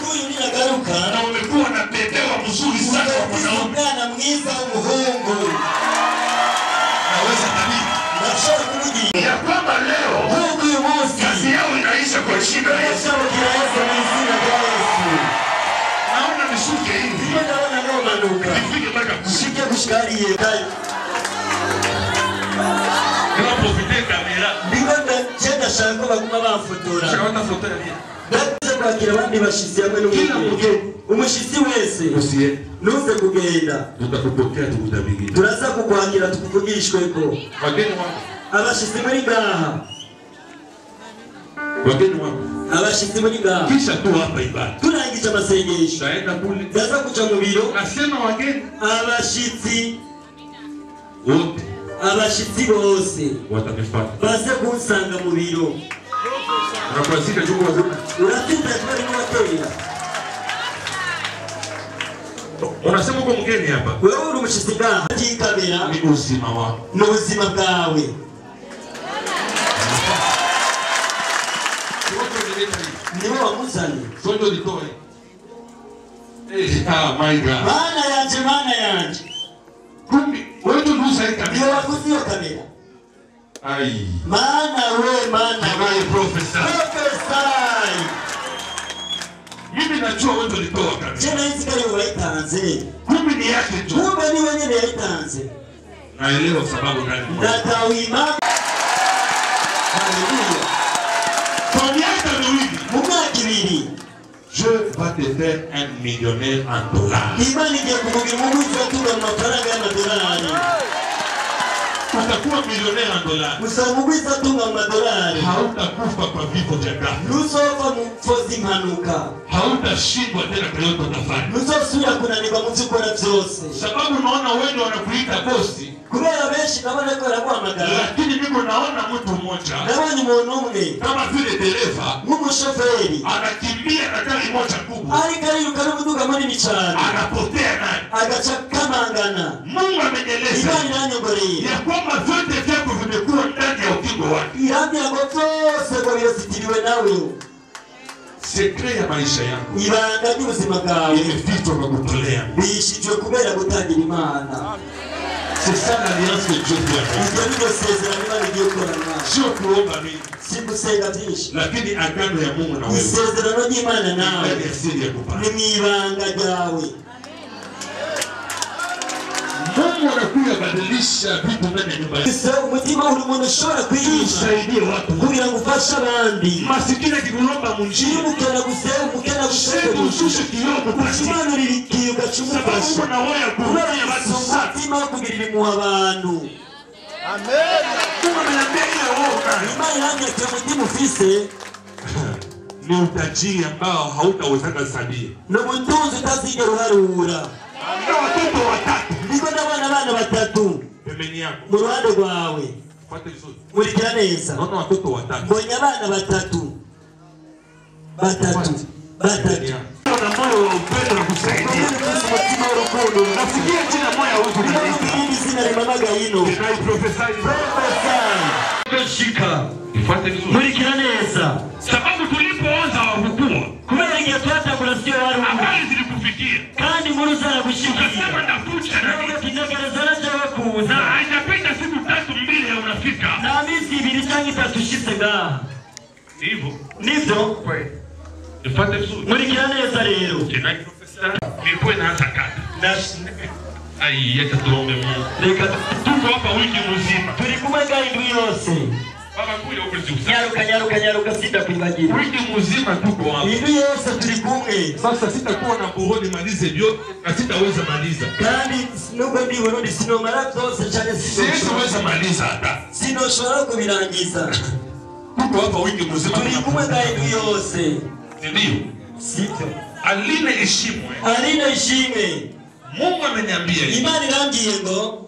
Huyu ninagaruka. Na umekuwa na bebewa mzuri sana wa mwanaume. Na mwiza umuhungu. Naweza nabii. Nashaka kurudi. Ya kwamba leo huyu mosi kazi yao inaisha kwa jina la Yesu. Naona nishuke hivi. Naona ngoma nduka. Nifike mpaka kushike kushikarie. Kama profiter kamera. Ndiko ndagenda shaka baguma bafotora. Shaka fotora bien. Baze kwakira abandi bashitsi hamwe n'umugeni. Umushitsi wese usiye nuze kugenda. Tutakupokea tukudabigi. Turaza kukwakira tukuvugishwe ko. Wageni wako. Abashitsi muri ngaha. Wageni wako. Abashitsi muri ngaha. Kisha tu hapa ibada. Turangije amasengesho. Taenda kule. Ndaza kuja mu biro. Nasema wageni. Abashitsi wote. Abashitsi bose watakifata. Baze kunsanga mu biro. Unakwazika juko wazima. Unatinda twali mwatera. Unasema uko mgeni hapa. Wewe uri umushitsi ngaha. Kamera. Ni uzima wako. Ni uzima bwawe. Niwe wamuzanye. Sondo litoe. My God. Mana yanje. Kumbi, wewe ndio usaika. Ndio wakuzio kamera. Ai. Mana. Wewe professor. Professor. Mimi najua wewe ndio ulitoa kamera. Jana hizi kale waitanze. Kumbi ni yake tu. Kumbe ni wenyewe yaitanze. Naelewa sababu gani. Ndakawima. Haleluya. Kwa miaka miwili. Mwaka miwili. Je vais te faire un millionnaire en dollars. Imani ya kumwambia Mungu tunatunga mafaranga ya dolari. Utakuwa millionnaire en dollars. Usamugwiza tunga madolari. Hautakufa kwa vifo vya ghafla. Nusofa mfozi mpanuka. Hautashindwa tena kwa yote utafanya. Nusosubira kunanirwa mu byukora byose. Sababu unaona wewe wanakuita bosi. Kubera benshi nabona ko baraguhamagara. Lakini mimi naona mtu mmoja. Nabonye umuntu umwe. Kama vile dereva. Nk'umushoferi. Anakimbia na gari moja kubwa. Ari kariruka n'umuduga munini cyane. Anapotea nani? Agacha kamangana. Mungu amenieleza. Imani nanyongoreye. Ya kwamba vyote vyako vimekuwa ndani ya ukingo wake. Irambya ngo byose ngo birasitiriwe nawe. Sekre ya maisha yangu. Ibanga ry'ubuzima bwawe. Imefichwa kwa kutolea. Bishijwe kubera gutangira Imana. C'est ça l'alliance que Dieu fait. Sio kuomba mimi. Sikusega byinshi. Lakini agano ya Mungu na wewe. Isezerano ry'Imana nawe. Ni siri ya kupata. Ni mwibanga ryawe. Mungu anakuja badilisha vitu ndani ya nyumba yako. Sasa umutima uri umuntu ushobora kwigisha. Usaidie watu. Kugira ngo ufashe abandi. Masikini akikulomba munjini. Mukena gusema. Ushushe kiyogo pasi. Umanurira ikiyo gacumufasha. Sababu na wewe kuhurumia watu safi. Umutima wo kugirira impuhwe abantu. Amen. Mungu ameniambia ile roho. Imani yangu ya mutima ufise. Ni utajiri ambao hautawezeka sabia. No butunzi utazigera uharura. Na watoto watatu. Ndiko n'abana batatu. Pembeni yako. Mu ruhande rwawe. Fuate vizuri. Murikira neza. Naona watoto watatu. Mbonye abana batatu. Na moyo wa upendo na kusaidia. Nafikia jina moyo wa upendo. Shika. Ifuate vizuri. Murikira neza. Sababu tulipoanza wakukua. Kubera ngiye twatangura sio wari. Habari zilikufikia. Kandi inkuru zaragushikira. Ukasema ndakuja na kinegereza najawe kuza. Na haijapita siku 3-2 unafika. Na misi 2 cyangwa 3 ushitse ngaha. Hivyo. Nivyo. Kweli. Ifuate vizuri. Murikira neza rero. Jina profesa. Nilikuwa naanza kata. Ai, yeta tuombe Mungu. Reka tuko hapa wiki mzima. Turi kumwe ngaha indwi yose. Baba kule ukuzikusa. Nyaruka sita kuibagira. Wiki mzima tuko hapa. Bindu yose turi kumwe. Sasa sitakuwa na buhoni malize vyote na sitaweza maliza. Kandi nubwo ndibona ndi sinomara byose cyane siweza maliza hata. Sinoshobora kubirangiza. Tuko hapa wiki mzima turi kumwe bindu yose. Ndio. Sito. Aline ishimwe. Mungu ameniambia hivi. Imani irambwiye ngo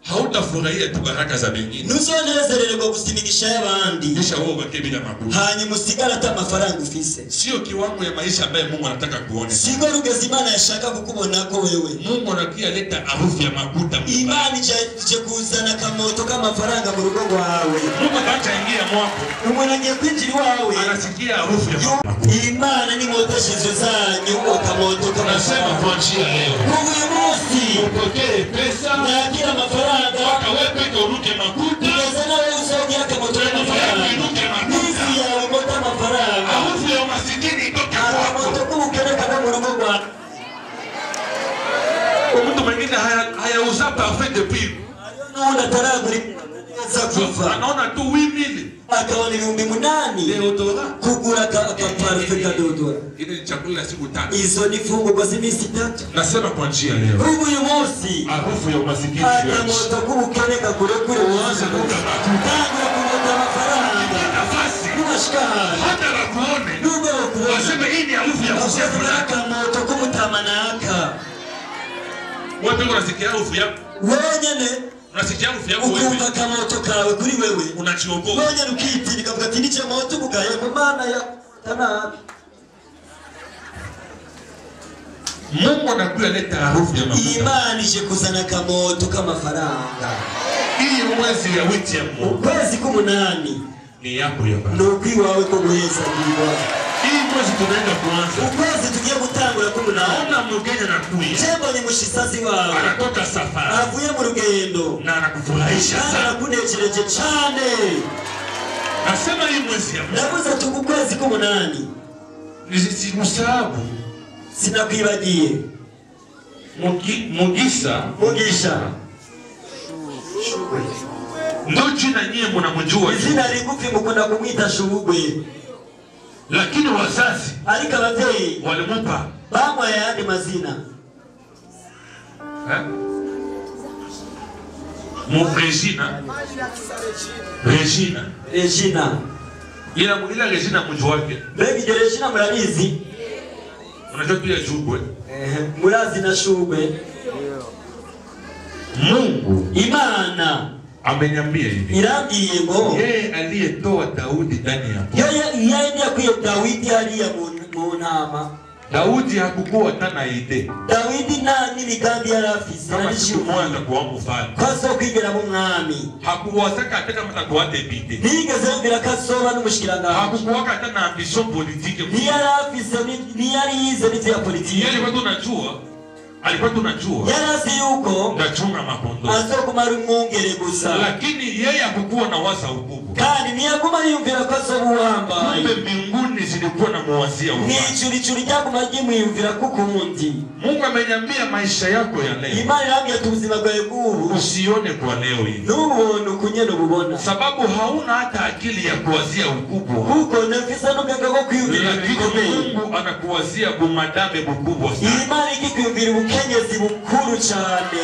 hautafurahia tu baraka za wengine. Nuzonezererwa gusimingisha y'abandi. Kisha wewe ubaki bila makuta. Hanyuma usigara hata amafaranga ufise. Sio kiwango ya maisha ambaye Mungu anataka kuona. Siko rugezi Imana yashaka kukubona ko wewe. Mungu anakia leta harufu ya makuta. Imani je kuzana kamoto kama faranga mu rugo rwawe. Mungu ataingia mwako. Umuntu agiye kwinjira iwawe. Anasikia harufu ya makuta. Imana ni moteshizo zanyu okamoto kama nasema kwa njia leo. Mungu yumusi. Upokee pesa. Na kila mafaranga. Waka wewe peke uruke makuta. Ngezana wewe usogea kamoto kama mafaranga. Nisi ya umota mafaranga. Harufu ya masikini itoke kwako. Kamoto kubukene kama mu rugo rwawe. Mtu mwingine hayauza parfait de pile. Anaona taraguri za kufa. Anaona tu 8000. Akaona 8,000 deodora kugura ka parfait ka deodora. Ile ni chakula siku 3. Hizo ni fungo kwa siku 3. Nasema kwa njia leo. Uyu munsi harufu ya umasikini akamoto kubukene ka kure uanze kutoka kumoto mafaranga. Nafasi. Unashikana. Hata wakuone. Ndugu wakuone. Waseme hii ni harufu ya kusema akamoto kumutamanaka. Wewe unasikia harufu yako? Wenyene unasikia harufu yako wewe? Ukumva kamoto kawe kuri wewe. Unachiogopa. Wenyene ukiti nikavuga ati niche moto kugaye mu mana ya tana. Mungu anakuja leta harufu ya mafuta. Imani je kuzana kamoto kama faranga. Hii mwezi ya wiki ya Mungu. Mwezi 18 ni yako ya baba. Ndio kwiwawe ko guheza biwa. Hii mwezi tunaenda kuanza. Ukwezi tugiye gutangura ko naona mgeni anakuja. Chembo ni mushisazi wawe. Anatoka safari. Avuye mu rugendo. Na anakufurahisha sana. Anakunejereje cyane. Nasema hii mwezi ya Mungu. Ndavuze tukukwezi 18. Nisikusahau. Sinakwibagiye. Mugisha. Shugwe. Ndio jina nyie mnamjua. Jina ligufi mukunda kumwita Shugwe. Lakini wazazi ariko abavyeyi walimupa bamwa yandi mazina. Regina. Ila Regina mjua wake. Begi Regina murabizi. Unajua pia Shugwe. Murazi na Shugwe. Mungu Imana ameniambia hivi. Irambwiye ngo yeye aliyetoa Daudi ndani ya yeye ndiye akuye Daudi aliya mu ntama. Daudi hakukuwa tena ide. Daudi nani migambi yarafise n'ishimwana kwa mfalme. Kwaso kwigera mu mwami. Hakuwataka hata mtakuwa debite. Nigeze mbira kasoba n'umushikiranga. Hakukuwa hata na ambition politique. Ni yarafise ni yari yize n'ivya politiki. Alikuwa tunajua yarasi yuko ndachunga makondo azokumara umwungere gusa, lakini yeye hakukuwa na waza ukubwa, kandi ntiyaguma yumvira ko azobuhamba. Kumbe mbinguni zilikuwa na muwazia ukubwa, n'icuri ryaguma ryimwiyumvira kukundi. Mungu ameniambia maisha yako ya leo, Imana irambwiye ubuzima bwawe bw'ubu usione kwa leo hii, n'ubuntu kunyene ububona, sababu hauna hata akili ya kuwazia ukubwa huko nafisa n'ubwenge bwo kwiyumvira bikomeye. Mungu anakuwazia bumadame bukubwa sana. Imana ikikuyumvira ubukenyezi bukuru cyane.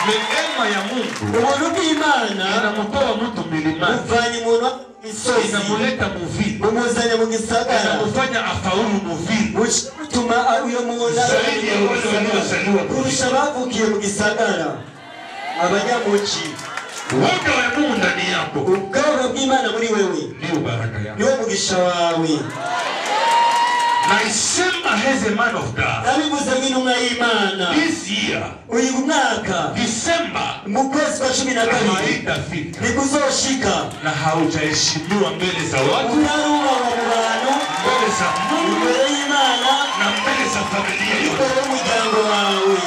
Neema ya Mungu ubuntu bw'Imana inamtoa mtu milimani, uvanye umuntu misozi, inamuleta muvili, umuzanya mu gisagara, inamufanya afaulu muvili, utuma uyo muntu zaidi ya wale waliozaliwa kurusha bavukiye mu gisagara, abanyamuci. Wote wa Mungu ndani yako, ubwabo bw'Imana muri wewe ndio baraka yako, niwo mugisha wawe. Naisema as a man of God, nabivuze nk'intumwa y'Imana, this year, uyu mwaka December, mu kwezi kwa 12 nikuzoshika na haujaheshimiwa mbele za watu, utaruba mu bantu, mbele za Mungu, mbele y'Imana na mbele za familia yote, mbele y'umuryango wawe.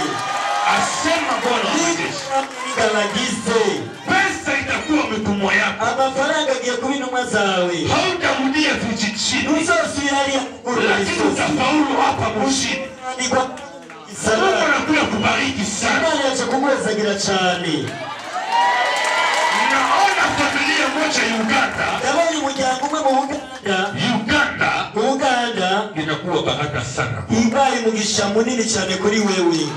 Asema Bwana wa majeshi, pesa itakuwa mitumwa yako, amafaranga agiye kuba intumwa zawe, hautarudia vijijini, uzosubira hariya lakini utafaulu hapa mjini. Mungu anakuja kubariki sana. Imana yaje kumwezagira cyane. Naona familia moja Uganda. Ndabonye umuryango umwe mu Uganda inakuwa baraka sana. Ibaye umugisha munini cyane kuri wewe.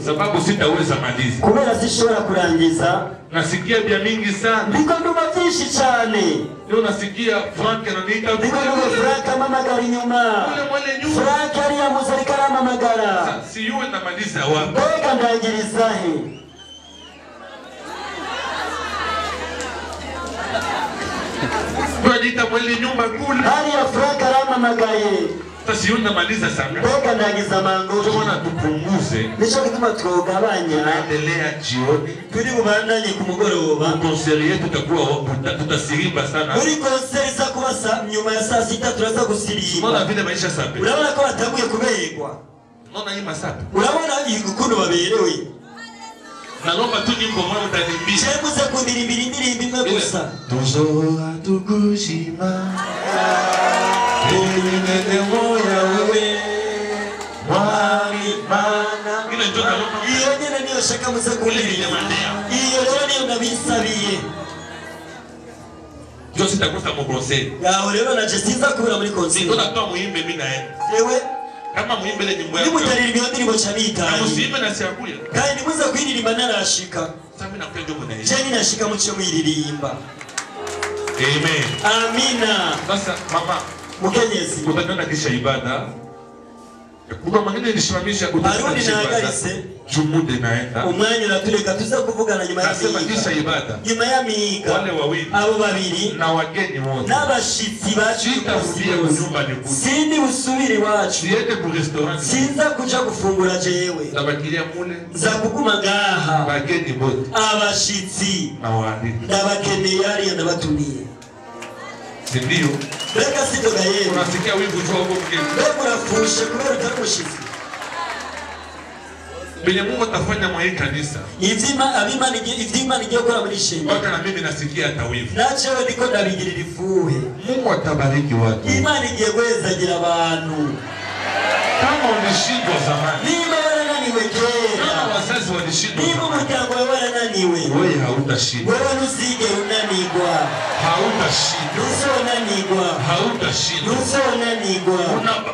Sababu sitaweza maliza. Kubera sishobora kurangiza. Nasikia bya mingi sana. Ndiko nduma byinshi cyane. Leo nasikia Frank ananiita. Ndiko nduma Frank amamagara inyuma. Frank ari yamuzarika amamagara. Si yuwe namaliza wapi? Mbega ndangiriza he? Tunaita mwele nyumba kule. Hari ya Frank aramamagaye. Sasa yuna maliza sana. Mbega ndagiza mango. Tuona tupunguze. Nicho kituma twogabanya. Tunaendelea jioni. Turi bubandanye ku mugoroba. Konseri yetu tutasirimba sana. Muri konseri za kubasa nyuma ya saa 6 turaza gusirimba. Mbona vile maisha sape? Urabona ko bataguye kuberwa. Mbona hii masape? Urabona ukuntu baberewe. Naomba tu nyimbo moja mtanimbisha. Chemuze kundirimbira indirimbo imwe gusa. Tuzoa tukushima. Nene moya wewe. Mwari mana. Ile ndio naomba. Iyo nyene niyo shaka muze kundirimba. Iyo rero niyo nabisabiye. Ndio sitakosa mu concert. Yaho rero naje sinza kubura muri concert. Ndio natoa muimbe mimi naye. Yewe kama muimbe ile nyimbo yako. Nimutaririmba ndirimbo cyabita. Musimbe na siyakuya. Kandi nimuze kwiririmba narashika. Sasa mimi nakwenda huko naye. Je ninashika mucyo mwiririmba. Amen. Amina. Sasa mama Mukenyezi utakwenda kisha ibada. Kuna mwingine nishimamisha Haruni na agarise jumude naenda. Umwanya uratureka tuza kuvugana nyuma ya nasema kisha ibada. Nyuma ya miga wale wawili abo babiri na wageni wote n'abashitsi bacu sitarudia kunyumba nikuje. Sindi busubiri wacu. Siende ku restaurant. Sinza kuja gufungura jewe. Ndabakiria mule. Za kuguma ngaha. Wageni wote. Abashitsi na wali. Ndabakeneye yari ndabatumiye. Sindio? Reka sitoga yeye. Unasikia wivu tu hapo mgeni. Reka unafusha kubera utarushitsi. Bila Mungu atafanya mwa hii kanisa. Ivyima ngiye gukora muri shenge. Waka na mimi nasikia atawivu. Nacewe niko ndabigirira ifuhe. Mungu atabariki watu. Imana igiye kwezagira abantu. Kama ulishindwa zamani. Niba warananiwe kera. Kama wazazi walishindwa. Niba umuryango wawe warananiwe. Wewe hautashinda. Wewe nuzigera unanigwa. Hautashinda. Uzonanigwa. Hautashinda. Uzonanigwa.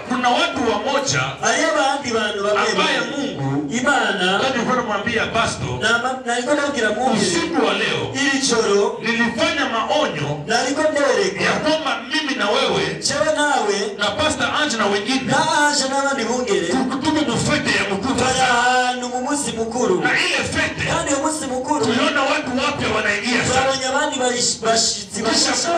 Kuna watu wamoja ari abandi bantu ambaye Mungu Imana ndio anamwambia pastor na niko ndabwira Mungu usiku wa leo ili choro nilifanya maonyo na niko ndereka ya kwamba mimi na wewe chewe nawe na pastor Ange na wengine na Ange n'abandi bungere tukutume mufete ya mkutano ahantu mu munsi mukuru na ile fete kandi uwo munsi mukuru tuliona watu wapya wanaingia sana abandi bashitsi bashashaza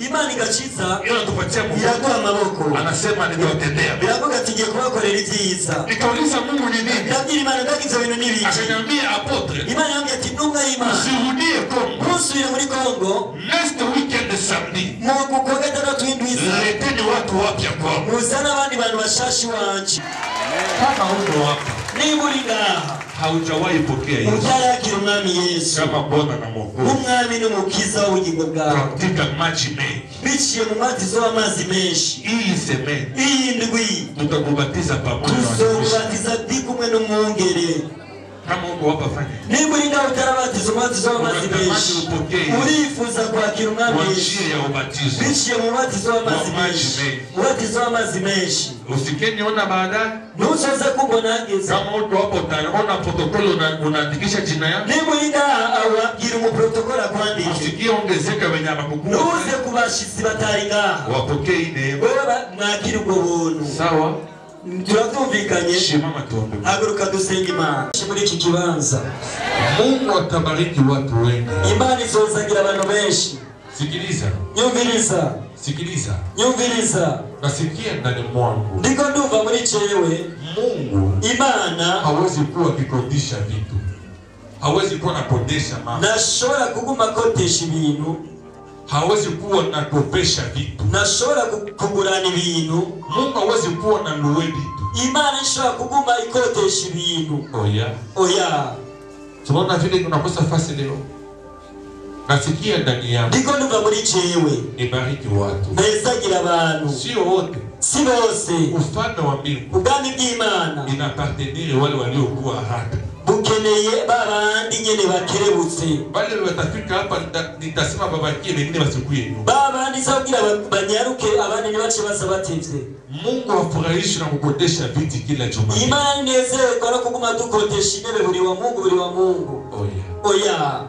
Imana igakiza inatupatia Mungu iraduha amaboko anasema nitawatendea biravuga ati ngiye kubakorera ibyiza nikauliza Mungu ni nini ndabwira Imana ndagize ibintu n'ibiki akaniambia apotre Imana yambwiye ati ntumwa y'Imana usirudie Kongo musubire muri Kongo next weekend samedi mu kwa gatandatu w'indwiza leteni watu wapya kwao muzana abandi bantu bashashi wanje kama huko hapa niba uri ngaha haujawahi pokea Yesu utarakira umwami Yesu kama Bwana na Mwokozi umwami n'umukiza w'ubugingo bwawe katika maji mengi biciye mu matizo w'amazi menshi hii semeni iyi ndwi tutakubatiza pamoja na tuzobatiza ndi kumwe n'umwungere kama huko hapa fanya niba uri ngaho utarabatiza umubatizo w'amazi menshi urifuza kwakira umwami Yesu ya ubatizo biciye mu matizo w'amazi menshi umubatizo w'amazi menshi usikeni ona baadaye nusoze kumbona hageze kama huko hapo utaona protokoli unaandikisha jina yako niba uri ngaha awabwira umuprotokoli akwandike usikie ongezeka wenye amakukua nuze ku bashitsi batari ngaha wapokee ine wewe mwakira ubwo buntu sawa turatumvikanye shimama tuombe haguruka dusenge Imana muri iki kibanza Mungu atabariki watu wengi Imana izozagira abantu benshi sikiliza nyumviriza sikiliza nyumviriza nasikia ndani mwangu ndiko ndumva muri chewe Mungu Imana hawezi kuwa kikodisha vitu hawezi kuwa nakodesha mambo nashobora kuguma kodesha ibintu hawezi kuwa nakopesha vitu nashobora kugurana ibintu Mungu hawezi kuwa na nuwe vitu Imana ishobora kuguma ikodesha ibintu oya tunaona vile tunakosa fasi leo nasikia ndani yangu ndiko ndumva muri chewe nibariki watu nezagira abantu sio wote si bose ufalme wa mbingu ubwami bw'Imana inapartenir wale waliokuwa hapa Ukeneye babandi nyene bakerebutse. Wale watafika hapa nitasema babakie wengine wasikuye. Babandi sabwira banyaruke abandi nibace baza batevye. Mungu afurahishi na kukodesha viti kila Jumapili. Imani nezerwa no kuguma dukodesha intebe buri wa Mungu. Oya.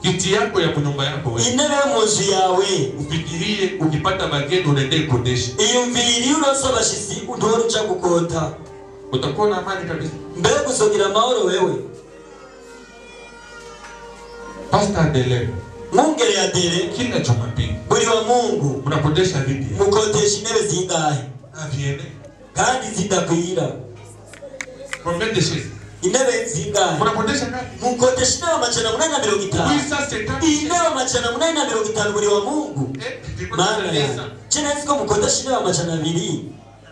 Kiti yako ya nyumba yako wewe. Intebe mu nzu yawe. Ufikirie ukipata bageni unaende kodesha. Iyumviri uroso bashisi udoro uca gukota. Utakuwa na amani kabisa. Mbele kusogira mahoro wewe. Pastor Adele. Mungere ya Adele. Kila Jumapili. Buri wa Mungu. Unakodesha viti. Mukodesha intebe zingahe? Aviene. Kandi zidakwira. Combien de chaises? Intebe zingahe? Unakodesha ngapi? Mukodesha intebe amajana 850. Oui, ça c'est quand. Intebe amajana 850 buri wa Mungu. Mana ya. Chene ziko mukodesha intebe amajana 2.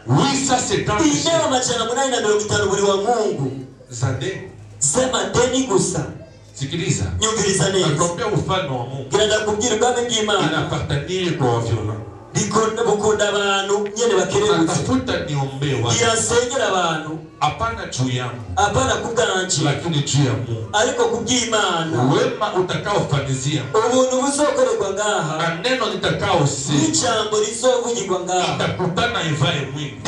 Oui, ça c'est quand. Intebe amajana 850 buri wa Mungu. Zade. Sema deni gusa. Sikiliza. Nyumviriza neza. Nakwambia ufalme wa Mungu. Kirada kubwira ubwami bw'Imana. Inapartenir kwa waviona. Bukunda abantu nyene bakerebutse. Natafuta niombe watu. Irasengera abantu. Hapana juu yangu. Hapana kubwanje. Lakini juu ya Mungu. Ariko kubw'Imana. Wema utakaofanizia. Ubuntu buzokorerwa ngaha. Na neno litakaosema. Ijambo rizovugirwa ngaha. Itakutana ivae mwili.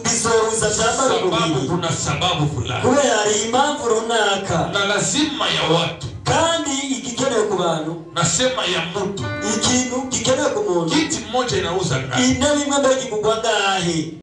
Bizohuza vyambaro sababu kuna sababu fulani. Kubera hari impamvu runaka. Na lazima ya watu. Kandi igikenewe ku bantu. Nasema ya mtu. Ikintu gikenewe ku muntu. Kiti moja inauza ngapi? Intebe imwe mbere igurwa ngahe?